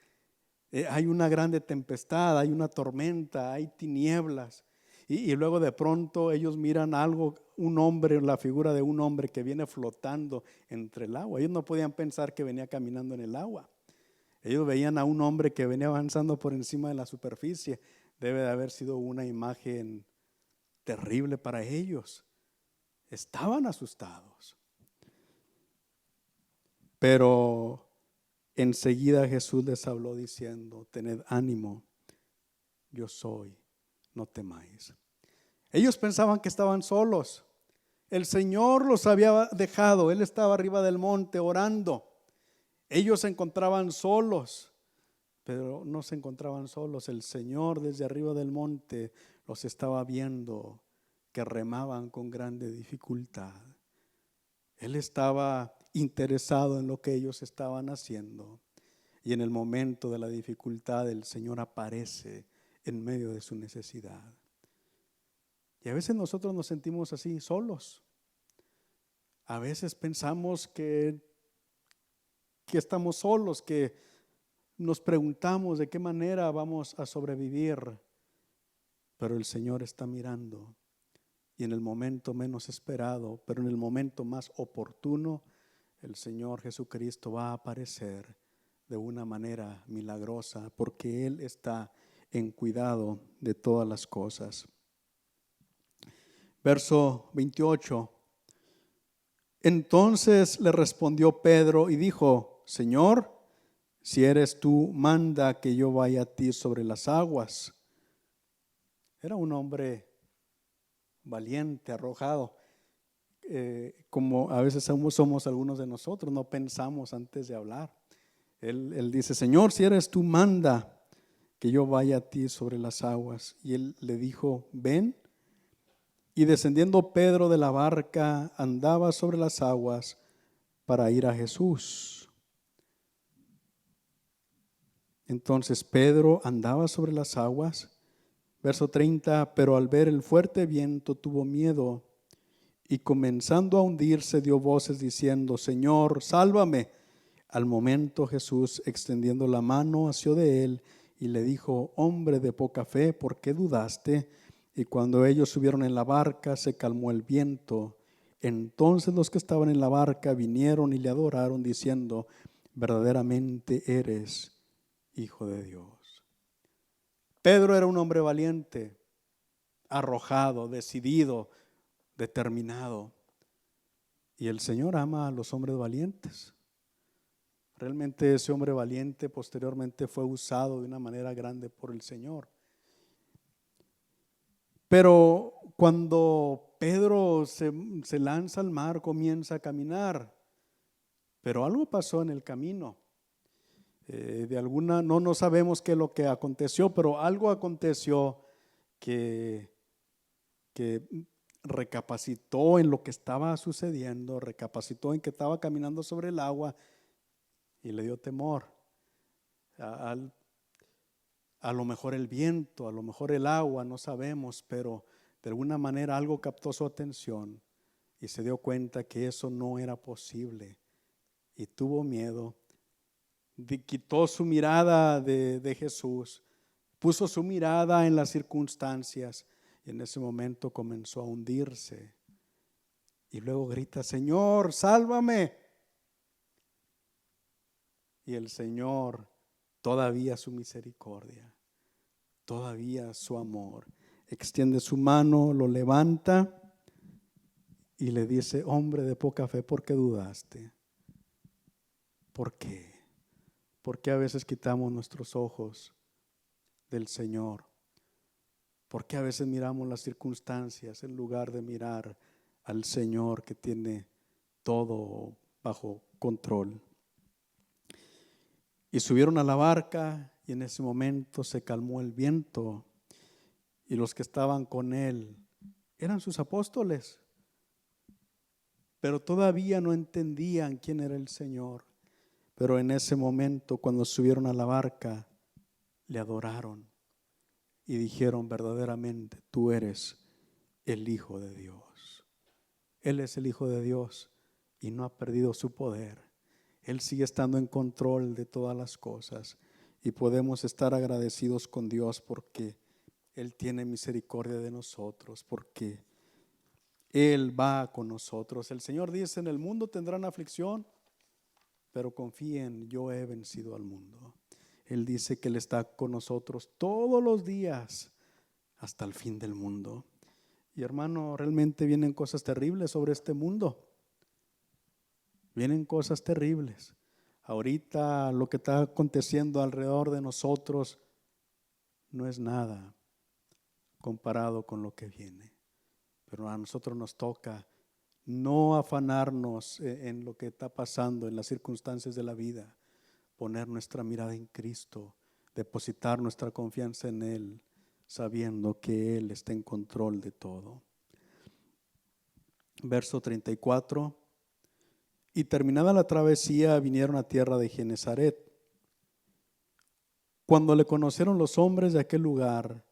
Hay una grande tempestad, hay una tormenta, hay tinieblas, y luego de pronto ellos miran algo, un hombre, la figura de un hombre que viene flotando entre el agua. Ellos no podían pensar que venía caminando en el agua. Ellos veían a un hombre que venía avanzando por encima de la superficie. Debe de haber sido una imagen terrible para ellos. Estaban asustados. Pero enseguida Jesús les habló diciendo: tened ánimo, yo soy, no temáis. Ellos pensaban que estaban solos. El Señor los había dejado. Él estaba arriba del monte orando. Ellos se encontraban solos, pero no se encontraban solos. El Señor desde arriba del monte los estaba viendo, que remaban con grande dificultad. Él estaba interesado en lo que ellos estaban haciendo. Y en el momento de la dificultad, el Señor aparece en medio de su necesidad. Y a veces nosotros nos sentimos así, solos. A veces pensamos que estamos solos, que nos preguntamos de qué manera vamos a sobrevivir. Pero el Señor está mirando, y en el momento menos esperado, pero en el momento más oportuno, el Señor Jesucristo va a aparecer de una manera milagrosa, porque Él está en cuidado de todas las cosas. Verso 28. Entonces le respondió Pedro y dijo: Señor, si eres tú, manda que yo vaya a ti sobre las aguas. Era un hombre valiente, arrojado. Como a veces somos algunos de nosotros, no pensamos antes de hablar. Él dice: Señor, si eres tú, manda que yo vaya a ti sobre las aguas. Y él le dijo: ven. Y descendiendo Pedro de la barca, andaba sobre las aguas para ir a Jesús. Entonces Pedro andaba sobre las aguas. Verso 30, pero al ver el fuerte viento tuvo miedo y comenzando a hundirse dio voces diciendo, Señor, sálvame. Al momento Jesús, extendiendo la mano, asió de él y le dijo, hombre de poca fe, ¿por qué dudaste? Y cuando ellos subieron en la barca, se calmó el viento. Entonces los que estaban en la barca vinieron y le adoraron, diciendo, verdaderamente eres Hijo de Dios. Pedro era un hombre valiente, arrojado, decidido, determinado. Y el Señor ama a los hombres valientes. Realmente ese hombre valiente posteriormente fue usado de una manera grande por el Señor. Pero cuando Pedro se lanza al mar, comienza a caminar. Pero algo pasó en el camino. No sabemos qué es lo que aconteció, pero algo aconteció que recapacitó en lo que estaba sucediendo, recapacitó en que estaba caminando sobre el agua y le dio temor. A lo mejor el viento, a lo mejor el agua, no sabemos, pero de alguna manera algo captó su atención y se dio cuenta que eso no era posible y tuvo miedo. Quitó su mirada de Jesús, puso su mirada en las circunstancias y en ese momento comenzó a hundirse. Y luego grita, Señor, sálvame. Y el Señor, todavía su misericordia, todavía su amor, extiende su mano, lo levanta y le dice, hombre de poca fe, ¿por qué dudaste? ¿Por qué? ¿Por qué a veces quitamos nuestros ojos del Señor? ¿Por qué a veces miramos las circunstancias en lugar de mirar al Señor que tiene todo bajo control? Y subieron a la barca y en ese momento se calmó el viento y los que estaban con él eran sus apóstoles, pero todavía no entendían quién era el Señor. Pero en ese momento, cuando subieron a la barca, le adoraron y dijeron, verdaderamente tú eres el Hijo de Dios. Él es el Hijo de Dios y no ha perdido su poder. Él sigue estando en control de todas las cosas y podemos estar agradecidos con Dios porque Él tiene misericordia de nosotros, porque Él va con nosotros. El Señor dice, en el mundo tendrán aflicción, pero confíen, yo he vencido al mundo. Él dice que Él está con nosotros todos los días hasta el fin del mundo. Y hermano, realmente vienen cosas terribles sobre este mundo. Vienen cosas terribles. Ahorita lo que está aconteciendo alrededor de nosotros no es nada comparado con lo que viene. Pero a nosotros nos toca no afanarnos en lo que está pasando, en las circunstancias de la vida, poner nuestra mirada en Cristo, depositar nuestra confianza en Él, sabiendo que Él está en control de todo. Verso 34. Y terminada la travesía vinieron a tierra de Genezaret. Cuando le conocieron los hombres de aquel lugar,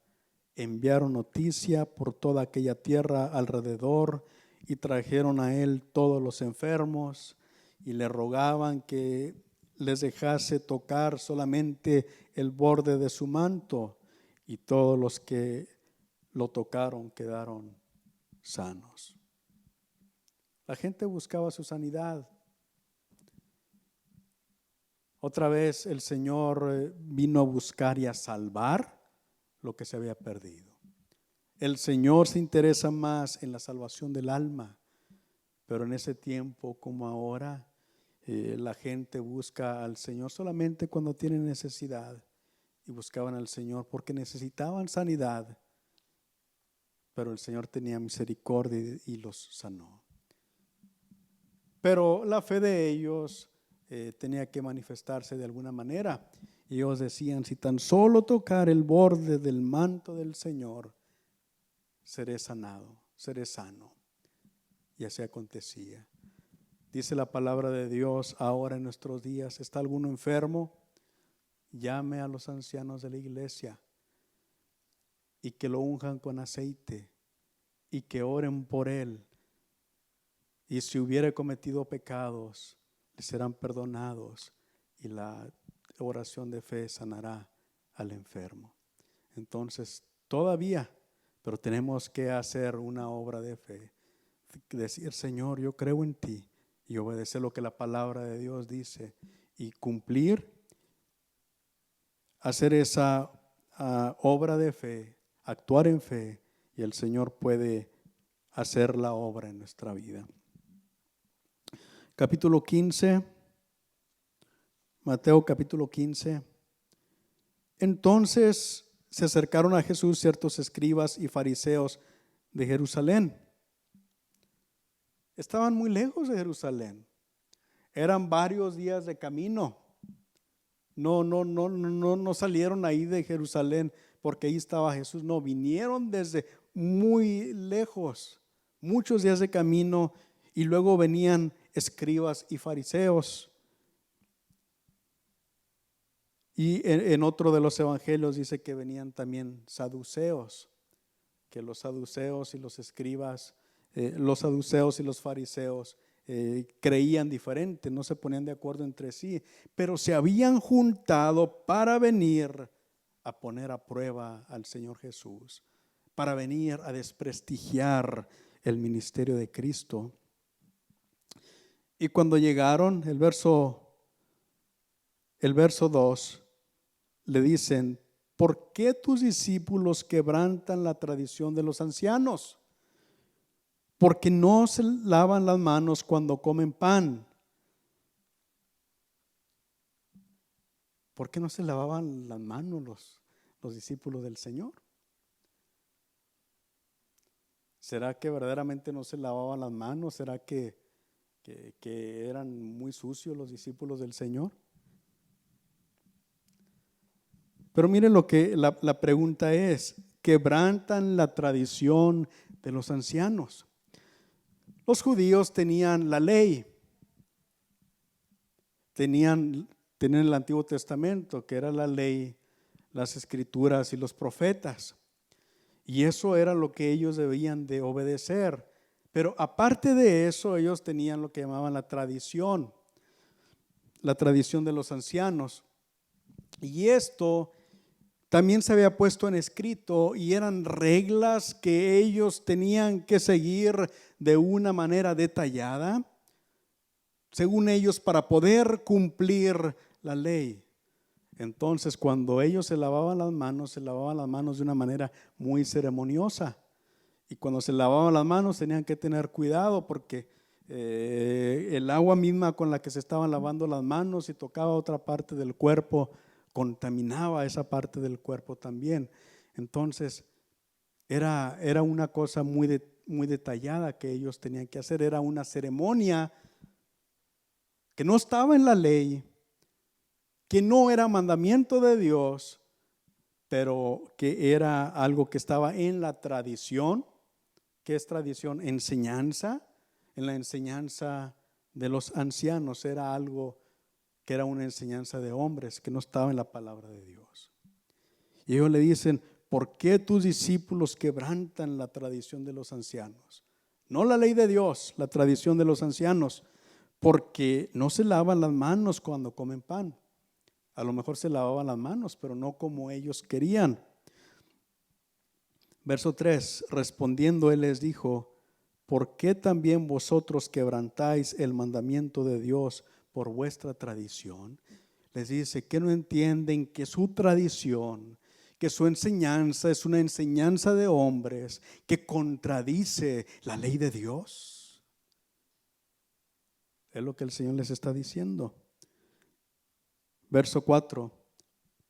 enviaron noticia por toda aquella tierra alrededor y trajeron a él todos los enfermos y le rogaban que les dejase tocar solamente el borde de su manto, y todos los que lo tocaron quedaron sanos. La gente buscaba su sanidad. Otra vez el Señor vino a buscar y a salvar lo que se había perdido. El Señor se interesa más en la salvación del alma, pero en ese tiempo como ahora, la gente busca al Señor solamente cuando tienen necesidad, y buscaban al Señor porque necesitaban sanidad, pero el Señor tenía misericordia y los sanó. Pero la fe de ellos tenía que manifestarse de alguna manera. Ellos decían, si tan solo tocar el borde del manto del Señor, seré sanado, seré sano. Y así acontecía. Dice la palabra de Dios ahora en nuestros días, ¿está alguno enfermo? llame a los ancianos de la iglesia y que lo unjan con aceite y que oren por él. Y si hubiere cometido pecados, le serán perdonados y la oración de fe sanará al enfermo. Entonces, todavía, pero tenemos que hacer una obra de fe. Decir, Señor, yo creo en ti, y obedecer lo que la palabra de Dios dice y cumplir, hacer esa obra de fe, actuar en fe, y el Señor puede hacer la obra en nuestra vida. Capítulo 15, Mateo capítulo 15. Entonces se acercaron a Jesús ciertos escribas y fariseos de Jerusalén. Estaban muy lejos de Jerusalén. Eran varios días de camino. No salieron ahí de Jerusalén porque ahí estaba Jesús. No, vinieron desde muy lejos, muchos días de camino, y luego venían escribas y fariseos. Y en otro de los evangelios dice que venían también saduceos, que los saduceos y los escribas, los saduceos y los fariseos creían diferente, no se ponían de acuerdo entre sí, pero se habían juntado para venir a poner a prueba al Señor Jesús, para venir a desprestigiar el ministerio de Cristo. Y cuando llegaron, el verso 2, le dicen, ¿por qué tus discípulos quebrantan la tradición de los ancianos? Porque no se lavan las manos cuando comen pan. ¿Por qué no se lavaban las manos los discípulos del Señor? ¿Será que verdaderamente no se lavaban las manos? ¿Será que eran muy sucios los discípulos del Señor? Pero miren lo que la pregunta es: quebrantan la tradición de los ancianos. Los judíos tenían la ley, tenían el Antiguo Testamento, que era la ley, las escrituras y los profetas, y eso era lo que ellos debían de obedecer. Pero aparte de eso, ellos tenían lo que llamaban la tradición de los ancianos, y esto también se había puesto en escrito y eran reglas que ellos tenían que seguir de una manera detallada, según ellos, para poder cumplir la ley. Entonces, cuando ellos se lavaban las manos de una manera muy ceremoniosa. Y cuando se lavaban las manos tenían que tener cuidado porque el agua misma con la que se estaban lavando las manos, si tocaba otra parte del cuerpo, contaminaba esa parte del cuerpo también. Entonces era una cosa muy detallada que ellos tenían que hacer. Era una ceremonia que no estaba en la ley, que no era mandamiento de Dios, pero que era algo que estaba en la tradición. ¿Qué es tradición? Enseñanza. En la enseñanza de los ancianos era algo que era una enseñanza de hombres, que no estaba en la palabra de Dios. Y ellos le dicen, ¿por qué tus discípulos quebrantan la tradición de los ancianos? No la ley de Dios, la tradición de los ancianos, porque no se lavan las manos cuando comen pan. A lo mejor se lavaban las manos, pero no como ellos querían. Verso 3, respondiendo él les dijo, ¿por qué también vosotros quebrantáis el mandamiento de Dios por vuestra tradición? Les dice que no entienden que su tradición, que su enseñanza es una enseñanza de hombres que contradice la ley de Dios. Es lo que el Señor les está diciendo. Verso 4,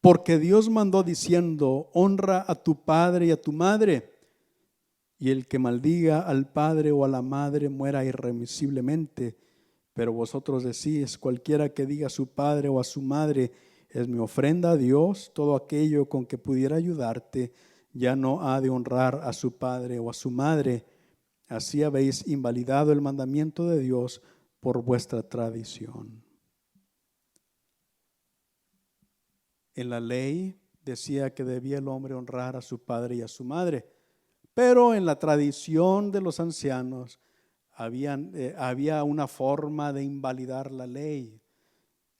porque Dios mandó diciendo, honra a tu padre y a tu madre, y el que maldiga al padre o a la madre muera irremisiblemente. Pero vosotros decís, cualquiera que diga a su padre o a su madre, es mi ofrenda a Dios, todo aquello con que pudiera ayudarte, ya no ha de honrar a su padre o a su madre. Así habéis invalidado el mandamiento de Dios por vuestra tradición. En la ley decía que debía el hombre honrar a su padre y a su madre, pero en la tradición de los ancianos había una forma de invalidar la ley.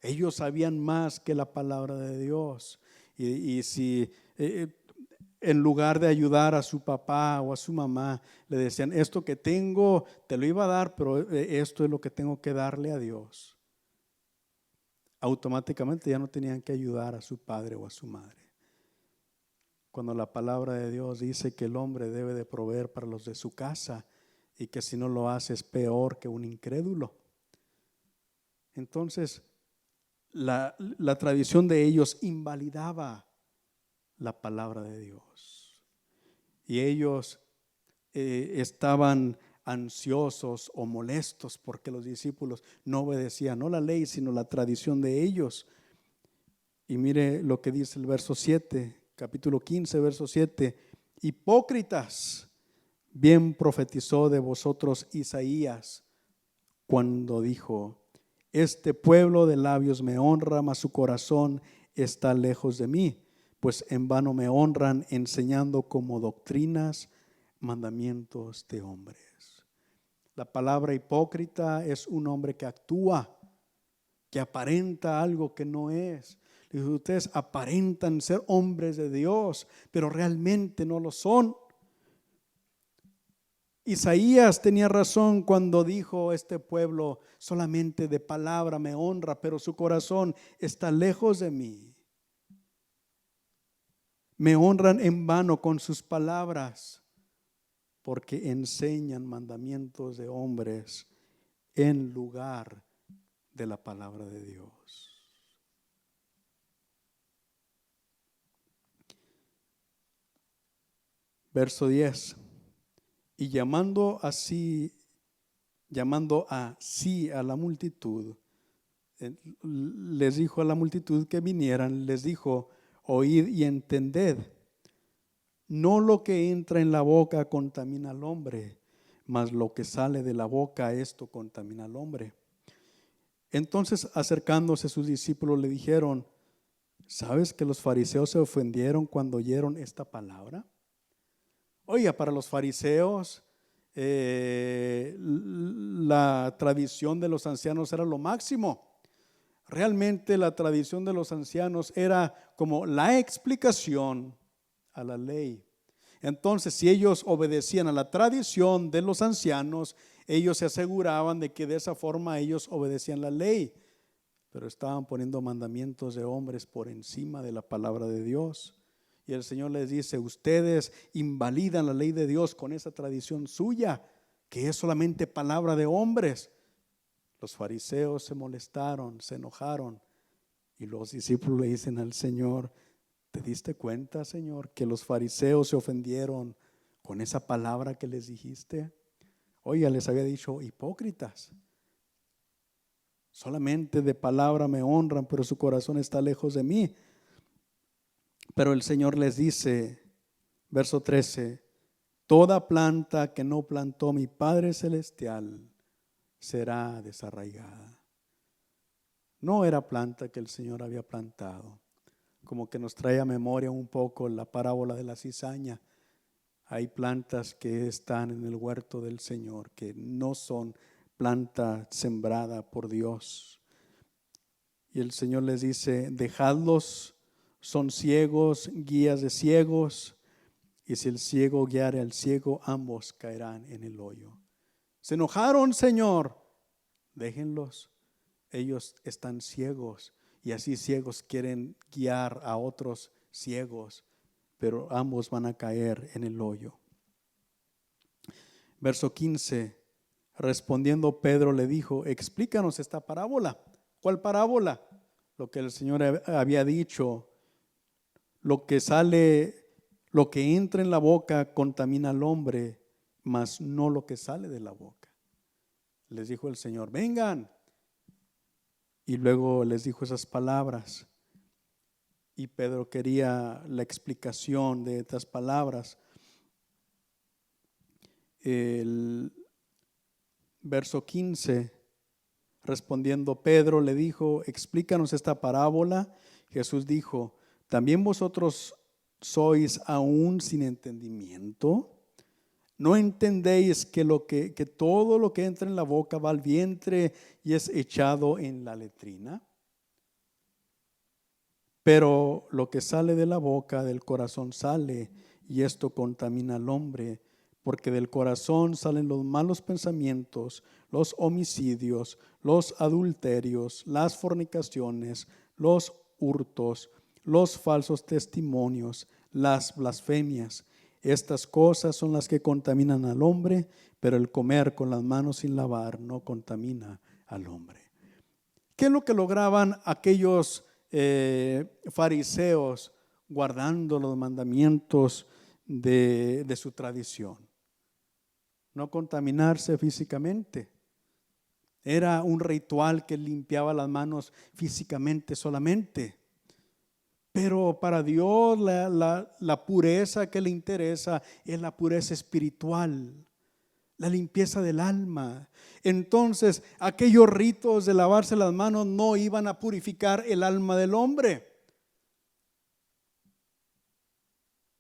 Ellos sabían más que la palabra de Dios. Y si en lugar de ayudar a su papá o a su mamá, le decían, esto que tengo te lo iba a dar, pero esto es lo que tengo que darle a Dios, automáticamente ya no tenían que ayudar a su padre o a su madre. Cuando la palabra de Dios dice que el hombre debe de proveer para los de su casa y que si no lo hace es peor que un incrédulo. Entonces, la tradición de ellos invalidaba la palabra de Dios. Y ellos estaban ansiosos o molestos porque los discípulos no obedecían no la ley, sino la tradición de ellos. Y mire lo que dice el verso 7, capítulo 15, verso 7. Hipócritas, bien profetizó de vosotros Isaías cuando dijo: este pueblo de labios me honra, mas su corazón está lejos de mí, pues en vano me honran, enseñando como doctrinas mandamientos de hombres. La palabra hipócrita es un hombre que actúa, que aparenta algo que no es. Ustedes aparentan ser hombres de Dios, pero realmente no lo son. Isaías tenía razón cuando dijo: este pueblo solamente de palabra me honra, pero su corazón está lejos de mí. Me honran en vano con sus palabras, porque enseñan mandamientos de hombres en lugar de la palabra de Dios. Verso 10. Y llamando a sí a la multitud, les dijo a la multitud que vinieran, les dijo: oíd y entended. No lo que entra en la boca contamina al hombre, mas lo que sale de la boca, esto contamina al hombre. Entonces, acercándose sus discípulos, le dijeron: ¿sabes que los fariseos se ofendieron cuando oyeron esta palabra? Oiga, para los fariseos la tradición de los ancianos era lo máximo. Realmente la tradición de los ancianos era como la explicación a la ley. Entonces, si ellos obedecían a la tradición de los ancianos, ellos se aseguraban de que de esa forma ellos obedecían la ley, pero estaban poniendo mandamientos de hombres por encima de la palabra de Dios. Y el Señor les dice: ustedes invalidan la ley de Dios con esa tradición suya, que es solamente palabra de hombres. Los fariseos se molestaron, se enojaron, y los discípulos le dicen al Señor: ¿te diste cuenta, Señor, que los fariseos se ofendieron con esa palabra que les dijiste? Oiga, les había dicho hipócritas. Solamente de palabra me honran, pero su corazón está lejos de mí. Pero el Señor les dice, verso 13: toda planta que no plantó mi Padre Celestial será desarraigada. No era planta que el Señor había plantado. Como que nos trae a memoria un poco la parábola de la cizaña. Hay plantas que están en el huerto del Señor que no son planta sembrada por Dios. Y el Señor les dice: dejadlos, son ciegos, guías de ciegos, y si el ciego guiare al ciego, ambos caerán en el hoyo. Se enojaron, Señor, déjenlos, ellos están ciegos, y así ciegos quieren guiar a otros ciegos, pero ambos van a caer en el hoyo. Verso 15, respondiendo Pedro le dijo: explícanos esta parábola. ¿Cuál parábola? Lo que el Señor había dicho: lo que entra en la boca contamina al hombre, mas no lo que sale de la boca. Les dijo el Señor: vengan. Y luego les dijo esas palabras. Y Pedro quería la explicación de estas palabras. El verso 15, respondiendo Pedro le dijo: explícanos esta parábola. Jesús dijo: ¿también vosotros sois aún sin entendimiento? ¿No entendéis que todo lo que entra en la boca va al vientre y es echado en la letrina? Pero lo que sale de la boca, del corazón sale, y esto contamina al hombre, porque del corazón salen los malos pensamientos, los homicidios, los adulterios, las fornicaciones, los hurtos, los falsos testimonios, las blasfemias. Estas cosas son las que contaminan al hombre, pero el comer con las manos sin lavar no contamina al hombre. ¿Qué es lo que lograban aquellos fariseos guardando los mandamientos de su tradición? No contaminarse físicamente. Era un ritual que limpiaba las manos físicamente solamente. Pero para Dios la pureza que le interesa es la pureza espiritual, la limpieza del alma. Entonces, aquellos ritos de lavarse las manos no iban a purificar el alma del hombre.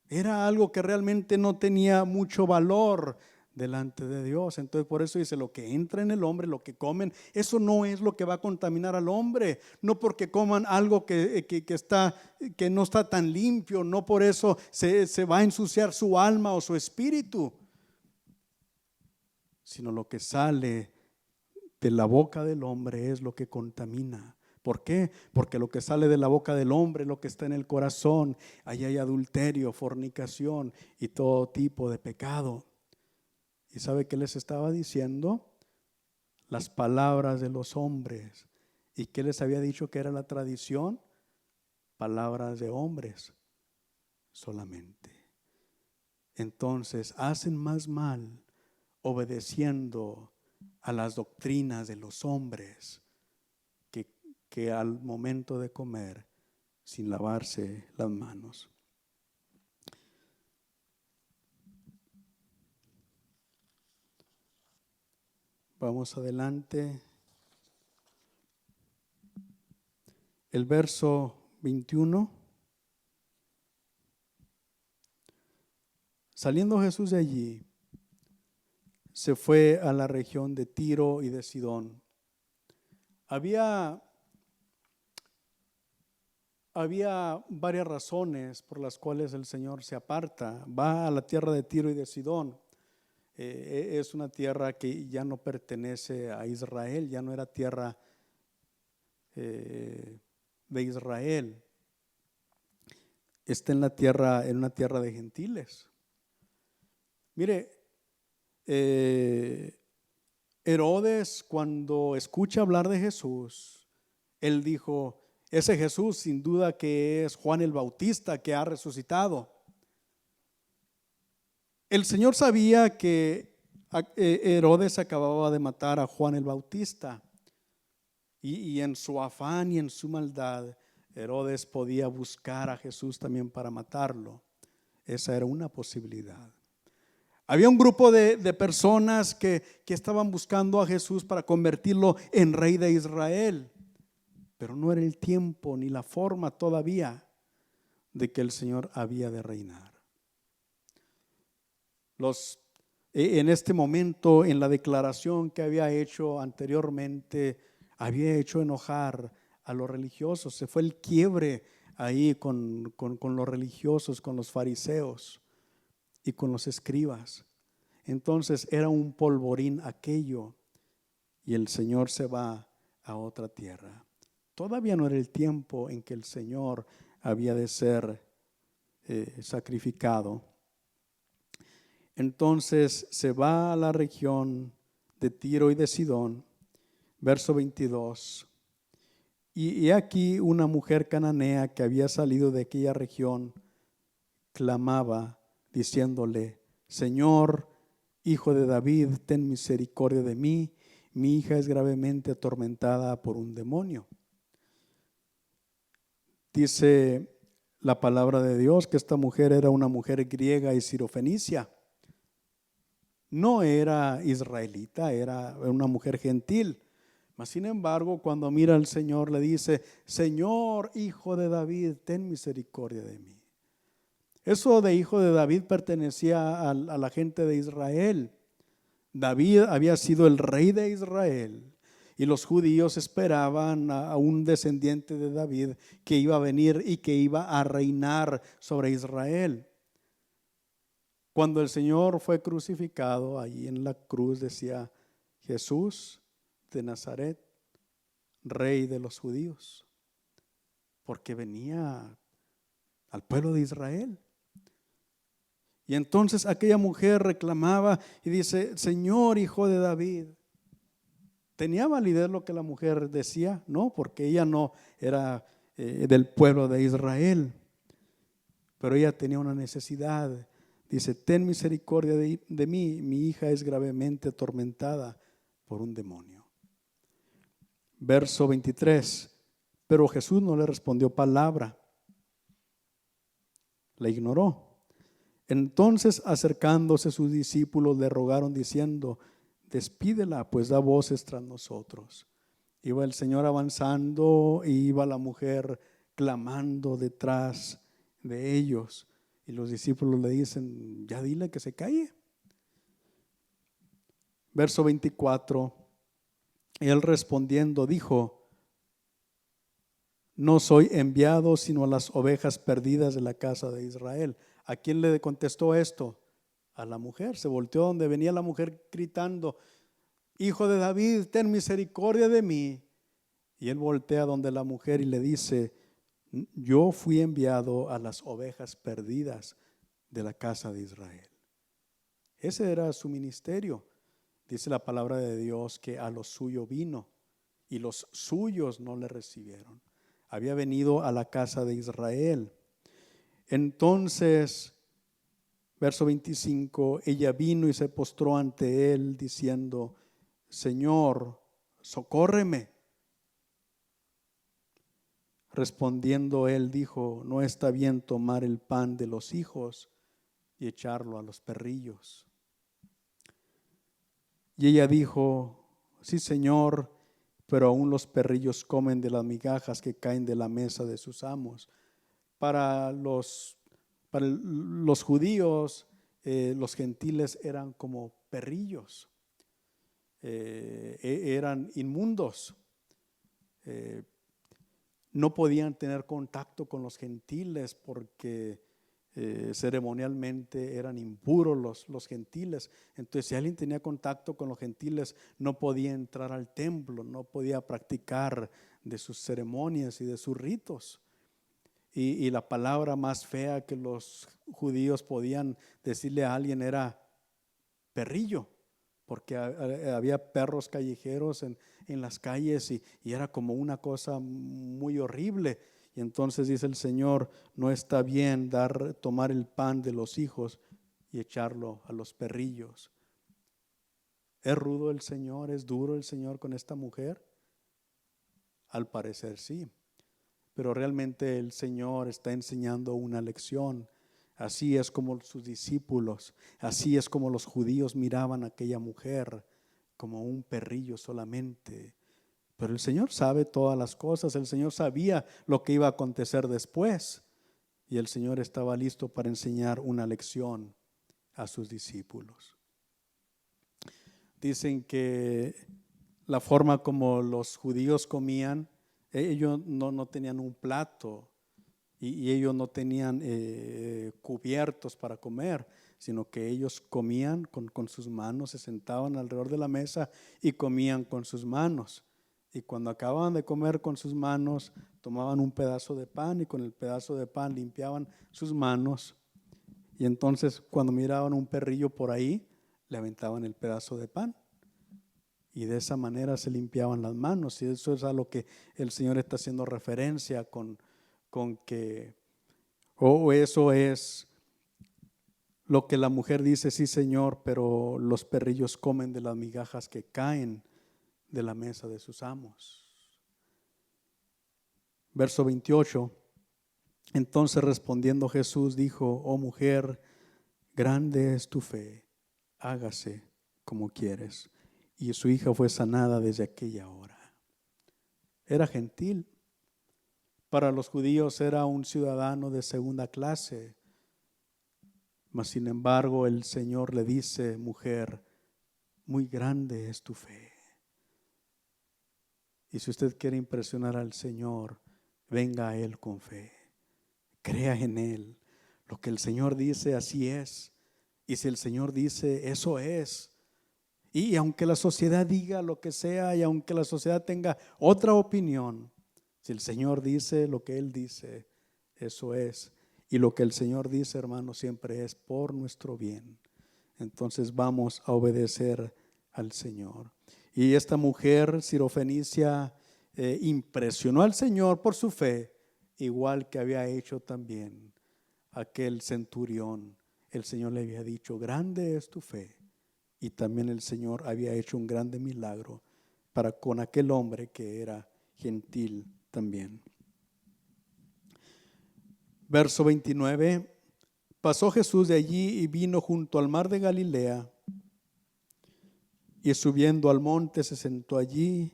Era algo que realmente no tenía mucho valor delante de Dios. Entonces por eso dice, lo que entra en el hombre, lo que comen, eso no es lo que va a contaminar al hombre. No porque coman algo que no está tan limpio, no por eso se va a ensuciar su alma o su espíritu, sino lo que sale de la boca del hombre es lo que contamina. ¿Por qué? Porque lo que sale de la boca del hombre, lo que está en el corazón, ahí hay adulterio, fornicación y todo tipo de pecado. ¿Y sabe qué les estaba diciendo? Las palabras de los hombres. ¿Y qué les había dicho que era la tradición? Palabras de hombres solamente. Entonces hacen más mal obedeciendo a las doctrinas de los hombres que al momento de comer sin lavarse las manos. Vamos adelante. El verso 21. Saliendo Jesús de allí, se fue a la región de Tiro y de Sidón. Había varias razones por las cuales el Señor se aparta. Va a la tierra de Tiro y de Sidón. Es una tierra que ya no pertenece a Israel, ya no era tierra de Israel. Está en una tierra de gentiles. Mire, Herodes, cuando escucha hablar de Jesús, él dijo: ese Jesús sin duda que es Juan el Bautista que ha resucitado. El Señor sabía que Herodes acababa de matar a Juan el Bautista, y en su afán y en su maldad, Herodes podía buscar a Jesús también para matarlo. Esa era una posibilidad. Había un grupo de personas que estaban buscando a Jesús para convertirlo en rey de Israel, pero no era el tiempo ni la forma todavía de que el Señor había de reinar. En este momento, en la declaración que había hecho anteriormente, había hecho enojar a los religiosos. Se fue el quiebre ahí con los religiosos, con los fariseos y con los escribas. Entonces era un polvorín aquello, y el Señor se va a otra tierra. Todavía no era el tiempo en que el Señor había de ser sacrificado. Entonces se va a la región de Tiro y de Sidón, verso 22. Y aquí una mujer cananea que había salido de aquella región clamaba diciéndole: Señor, Hijo de David, ten misericordia de mí, mi hija es gravemente atormentada por un demonio. Dice la palabra de Dios que esta mujer era una mujer griega y sirofenicia. No era israelita, era una mujer gentil, Mas sin embargo, cuando mira al Señor, le dice: Señor, hijo de David, ten misericordia de mí. Eso de hijo de David pertenecía a la gente de Israel. David había sido el rey de Israel y los judíos esperaban a un descendiente de David que iba a venir y que iba a reinar sobre Israel. Cuando el Señor fue crucificado, allí en la cruz decía: Jesús de Nazaret, rey de los judíos, porque venía al pueblo de Israel. Y entonces aquella mujer reclamaba y dice: Señor, hijo de David. ¿Tenía validez lo que la mujer decía? No, porque ella no era del pueblo de Israel, pero ella tenía una necesidad. Dice: ten misericordia de mí, mi hija es gravemente atormentada por un demonio. Verso 23, pero Jesús no le respondió palabra, la ignoró. Entonces, acercándose sus discípulos, le rogaron diciendo: despídela, pues da voces tras nosotros. Iba el Señor avanzando y iba la mujer clamando detrás de ellos. Y los discípulos le dicen: ya dile que se calle. Verso 24, él respondiendo dijo: no soy enviado sino a las ovejas perdidas de la casa de Israel. ¿A quién le contestó esto? A la mujer. Se volteó donde venía la mujer gritando: Hijo de David, ten misericordia de mí. Y él voltea donde la mujer y le dice: yo fui enviado a las ovejas perdidas de la casa de Israel. Ese era su ministerio. Dice la palabra de Dios que a lo suyo vino y los suyos no le recibieron. Había venido a la casa de Israel. Entonces, verso 25, ella vino y se postró ante él diciendo: Señor, socórreme. Respondiendo él dijo: no está bien tomar el pan de los hijos y echarlo a los perrillos. Y ella dijo: sí, Señor, pero aún los perrillos comen de las migajas que caen de la mesa de sus amos. Para los judíos, los gentiles eran como perrillos, eran inmundos, no podían tener contacto con los gentiles porque ceremonialmente eran impuros los gentiles. Entonces, si alguien tenía contacto con los gentiles, no podía entrar al templo, no podía practicar de sus ceremonias y de sus ritos. Y la palabra más fea que los judíos podían decirle a alguien era perrillo, porque había perros callejeros en las calles y era como una cosa muy horrible. Y entonces dice el Señor: no está bien tomar el pan de los hijos y echarlo a los perrillos. ¿Es rudo el Señor? ¿Es duro el Señor con esta mujer? Al parecer sí. Pero realmente el Señor está enseñando una lección. Así es como sus discípulos, así es como los judíos miraban a aquella mujer, como un perrillo solamente. Pero el Señor sabe todas las cosas, el Señor sabía lo que iba a acontecer después. Y el Señor estaba listo para enseñar una lección a sus discípulos. Dicen que la forma como los judíos comían, ellos no tenían un plato y ellos no tenían cubiertos para comer, sino que ellos comían con sus manos, se sentaban alrededor de la mesa y comían con sus manos. Y cuando acababan de comer con sus manos, tomaban un pedazo de pan y con el pedazo de pan limpiaban sus manos. Y entonces cuando miraban un perrillo por ahí, le aventaban el pedazo de pan. Y de esa manera se limpiaban las manos. Y eso es a lo que el Señor está haciendo referencia con que, eso es lo que la mujer dice: sí, Señor, pero los perrillos comen de las migajas que caen de la mesa de sus amos. Verso 28. Entonces respondiendo Jesús dijo: oh mujer, grande es tu fe, hágase como quieres. Y su hija fue sanada desde aquella hora. era gentil. Para los judíos era un ciudadano de segunda clase. Mas sin embargo el Señor le dice: mujer, muy grande es tu fe. Y si usted quiere impresionar al Señor, venga a Él con fe. Crea en Él. Lo que el Señor dice, así es. Y si el Señor dice, eso es. Y aunque la sociedad diga lo que sea, y aunque la sociedad tenga otra opinión, si el Señor dice lo que Él dice, eso es. Y lo que el Señor dice, hermano, siempre es por nuestro bien. Entonces vamos a obedecer al Señor. Y esta mujer sirofenicia impresionó al Señor por su fe, igual que había hecho también aquel centurión. El Señor le había dicho: grande es tu fe. Y también el Señor había hecho un grande milagro para con aquel hombre que era gentil también. Verso 29. Pasó Jesús de allí y vino junto al mar de Galilea, y subiendo al monte se sentó allí,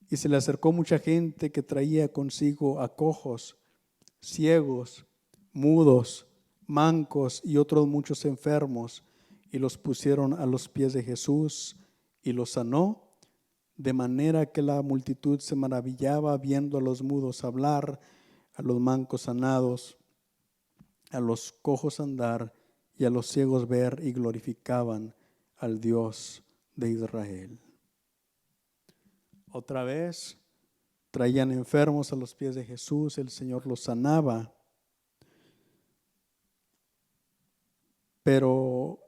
y se le acercó mucha gente que traía consigo a cojos, ciegos, mudos, mancos y otros muchos enfermos, y los pusieron a los pies de Jesús y los sanó, de manera que la multitud se maravillaba viendo a los mudos hablar, a los mancos sanados, a los cojos andar y a los ciegos ver, y glorificaban al Dios de Israel. Otra vez traían enfermos a los pies de Jesús, el Señor los sanaba, pero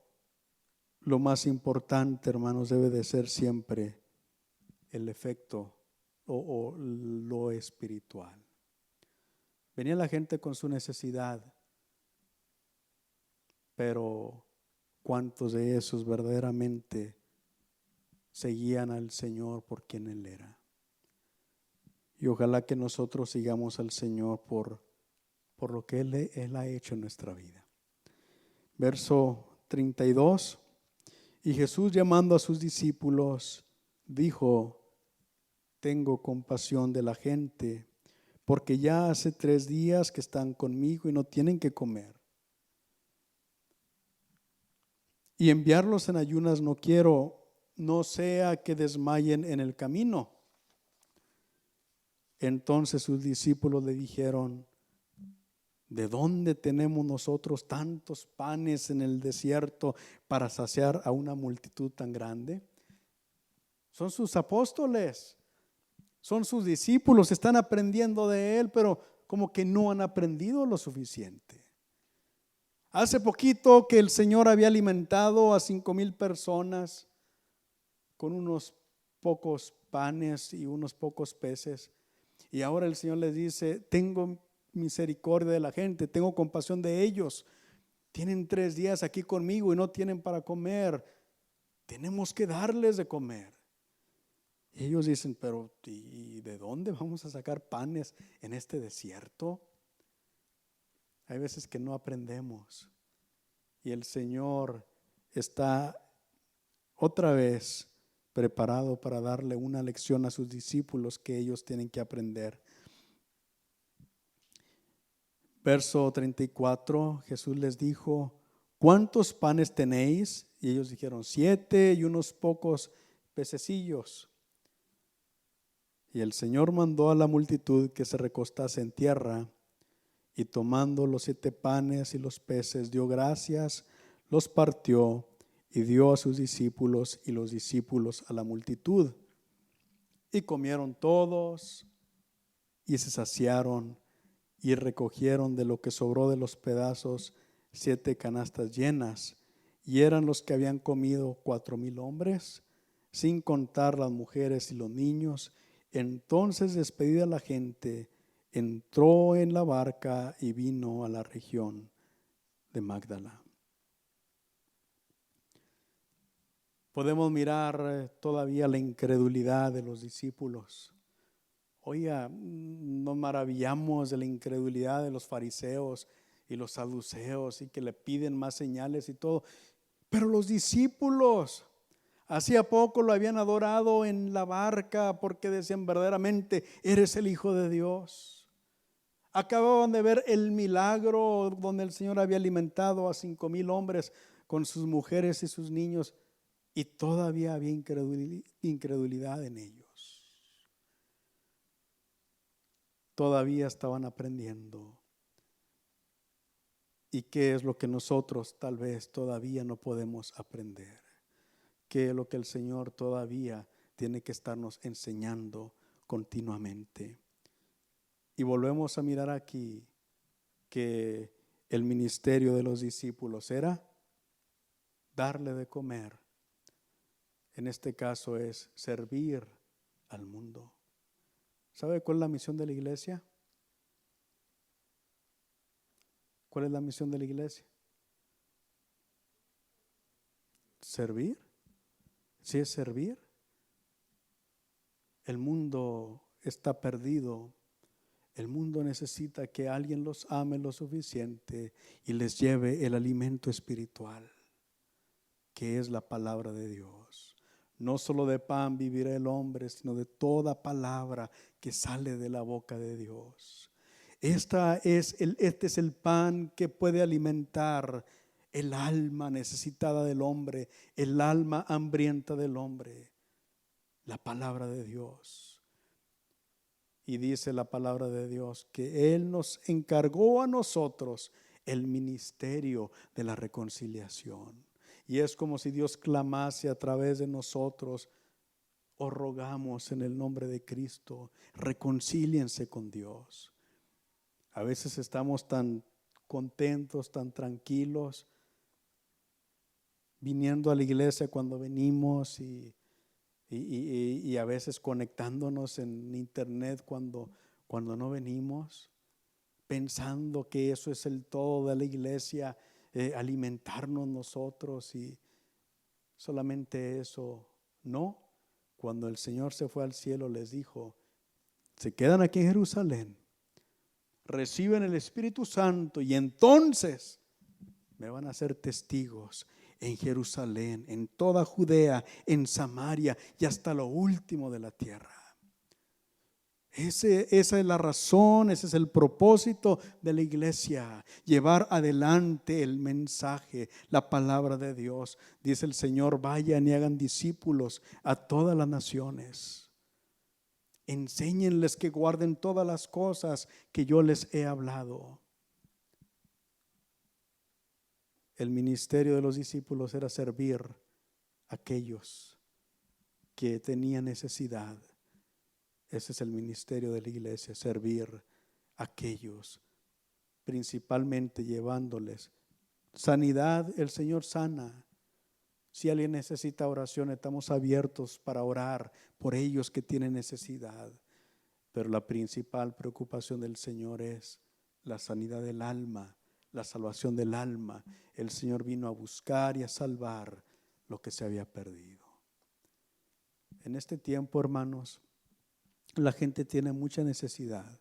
lo más importante, hermanos, debe de ser siempre el efecto o lo espiritual. Venía la gente con su necesidad, pero ¿cuántos de esos verdaderamente seguían al Señor por quien Él era? Y ojalá que nosotros sigamos al Señor por lo que Él ha hecho en nuestra vida. Verso 32. Y Jesús, llamando a sus discípulos, dijo: tengo compasión de la gente, porque ya hace 3 días que están conmigo y no tienen que comer. Y enviarlos en ayunas no quiero, no sea que desmayen en el camino. Entonces sus discípulos le dijeron: ¿de dónde tenemos nosotros tantos panes en el desierto para saciar a una multitud tan grande? Son sus apóstoles, son sus discípulos, están aprendiendo de Él, pero como que no han aprendido lo suficiente. Hace poquito que el Señor había alimentado a 5,000 personas con unos pocos panes y unos pocos peces. Y ahora el Señor les dice: tengo misericordia de la gente, tengo compasión de ellos. Tienen 3 días aquí conmigo y no tienen para comer. Tenemos que darles de comer. Y ellos dicen: pero ¿y de dónde vamos a sacar panes en este desierto? Hay veces que no aprendemos. Y el Señor está otra vez preparado para darle una lección a sus discípulos que ellos tienen que aprender. Verso 34, Jesús les dijo: ¿cuántos panes tenéis? Y ellos dijeron: 7 y unos pocos pececillos. Y el Señor mandó a la multitud que se recostase en tierra, y tomando los 7 panes y los peces, dio gracias, los partió y dio a sus discípulos, y los discípulos a la multitud. Y comieron todos y se saciaron, y recogieron de lo que sobró de los pedazos 7 canastas llenas, y eran los que habían comido 4,000 hombres, sin contar las mujeres y los niños. Entonces, despedida la gente, entró en la barca y vino a la región de Magdala. Podemos mirar todavía la incredulidad de los discípulos. Oiga, nos maravillamos de la incredulidad de los fariseos y los saduceos, y que le piden más señales y todo. Pero los discípulos, Hacía poco lo habían adorado en la barca porque decían verdaderamente eres el Hijo de Dios. Acababan de ver el milagro donde el Señor había alimentado a 5,000 hombres con sus mujeres y sus niños, y todavía había incredulidad en ellos. Todavía estaban aprendiendo. ¿Y qué es lo que nosotros tal vez todavía no podemos aprender? ¿Qué es lo que el Señor todavía tiene que estarnos enseñando continuamente? Y volvemos a mirar aquí que el ministerio de los discípulos era darle de comer. En este caso es servir al mundo. ¿Sabe cuál es la misión de la iglesia? ¿Cuál es la misión de la iglesia? ¿Servir? ¿Sí es servir? El mundo está perdido. El mundo necesita que alguien los ame lo suficiente y les lleve el alimento espiritual, que es la palabra de Dios. No solo de pan vivirá el hombre, sino de toda palabra que sale de la boca de Dios. Este es el pan que puede alimentar el alma necesitada del hombre, el alma hambrienta del hombre, la palabra de Dios. Y dice la palabra de Dios que Él nos encargó a nosotros el ministerio de la reconciliación. Y es como si Dios clamase a través de nosotros: os rogamos en el nombre de Cristo, reconcíliense con Dios. A veces estamos tan contentos, tan tranquilos, viniendo a la iglesia cuando venimos y a veces conectándonos en internet cuando no venimos, pensando que eso es el todo de la iglesia, alimentarnos nosotros, y solamente eso. No, cuando el Señor se fue al cielo les dijo: se quedan aquí en Jerusalén, reciben el Espíritu Santo y entonces me van a ser testigos en Jerusalén, en toda Judea, en Samaria y hasta lo último de la tierra. Esa es la razón, ese es el propósito de la iglesia: llevar adelante el mensaje, la palabra de Dios. Dice el Señor: vayan y hagan discípulos a todas las naciones. Enséñenles que guarden todas las cosas que yo les he hablado. El ministerio de los discípulos era servir a aquellos que tenían necesidad. Ese es el ministerio de la iglesia: servir a aquellos, principalmente llevándoles sanidad. El Señor sana. Si alguien necesita oración, estamos abiertos para orar por ellos que tienen necesidad. Pero la principal preocupación del Señor es la sanidad del alma, la salvación del alma. El Señor vino a buscar y a salvar lo que se había perdido. En este tiempo, hermanos, la gente tiene mucha necesidad.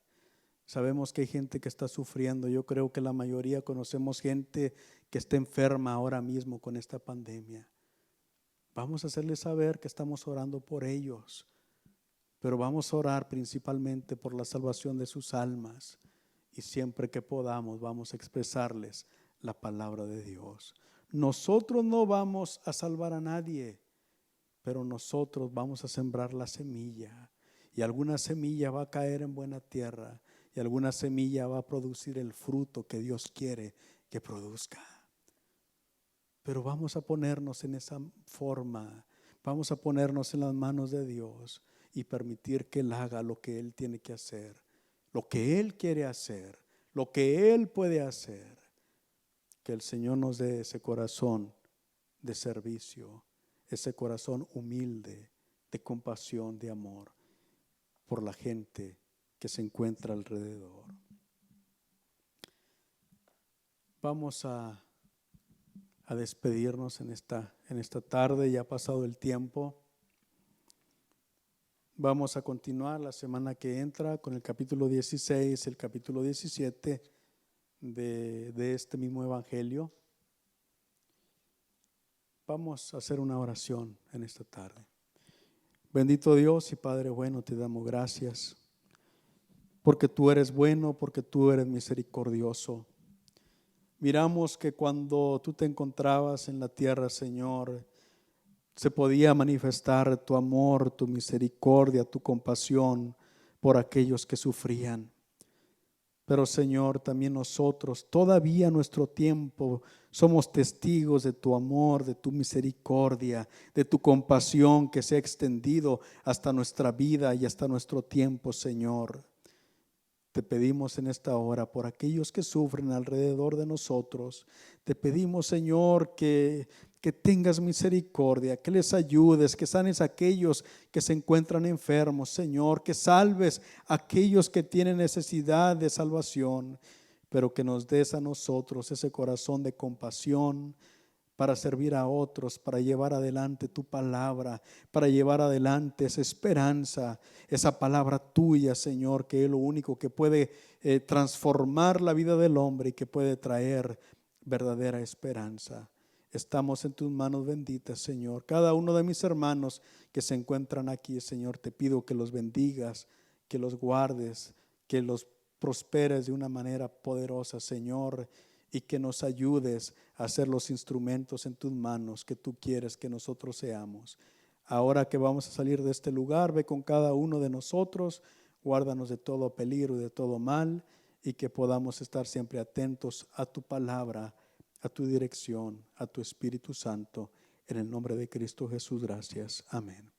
Sabemos que hay gente que está sufriendo. Yo creo que la mayoría conocemos gente que está enferma ahora mismo con esta pandemia. Vamos a hacerles saber que estamos orando por ellos, pero vamos a orar principalmente por la salvación de sus almas. Y siempre que podamos vamos a expresarles la palabra de Dios. Nosotros no vamos a salvar a nadie, pero nosotros vamos a sembrar la semilla. Y alguna semilla va a caer en buena tierra, y alguna semilla va a producir el fruto que Dios quiere que produzca. Pero vamos a ponernos en esa forma, vamos a ponernos en las manos de Dios y permitir que Él haga lo que Él tiene que hacer, lo que Él quiere hacer, lo que Él puede hacer. Que el Señor nos dé ese corazón de servicio, ese corazón humilde, de compasión, de amor por la gente que se encuentra alrededor. Vamos a despedirnos en esta tarde. Ya ha pasado el tiempo. Vamos a continuar la semana que entra con el capítulo 16, el capítulo 17 de este mismo evangelio. Vamos a hacer una oración en esta tarde. Bendito Dios y Padre bueno, te damos gracias porque tú eres bueno, porque tú eres misericordioso. Miramos que cuando tú te encontrabas en la tierra, Señor, se podía manifestar tu amor, tu misericordia, tu compasión por aquellos que sufrían. Pero Señor, también nosotros, todavía en nuestro tiempo, somos testigos de tu amor, de tu misericordia, de tu compasión que se ha extendido hasta nuestra vida y hasta nuestro tiempo, Señor. Te pedimos en esta hora por aquellos que sufren alrededor de nosotros. Te pedimos, Señor, que tengas misericordia, que les ayudes, que sanes a aquellos que se encuentran enfermos, Señor, que salves a aquellos que tienen necesidad de salvación, pero que nos des a nosotros ese corazón de compasión para servir a otros, para llevar adelante tu palabra, para llevar adelante esa esperanza, esa palabra tuya, Señor, que es lo único que puede transformar la vida del hombre y que puede traer verdadera esperanza. Estamos en tus manos benditas, Señor. Cada uno de mis hermanos que se encuentran aquí, Señor, te pido que los bendigas, que los guardes, que los prosperes de una manera poderosa, Señor, y que nos ayudes a ser los instrumentos en tus manos que tú quieres que nosotros seamos. Ahora que vamos a salir de este lugar, ve con cada uno de nosotros, guárdanos de todo peligro y de todo mal, y que podamos estar siempre atentos a tu palabra, a tu dirección, a tu Espíritu Santo. En el nombre de Cristo Jesús, gracias. Amén.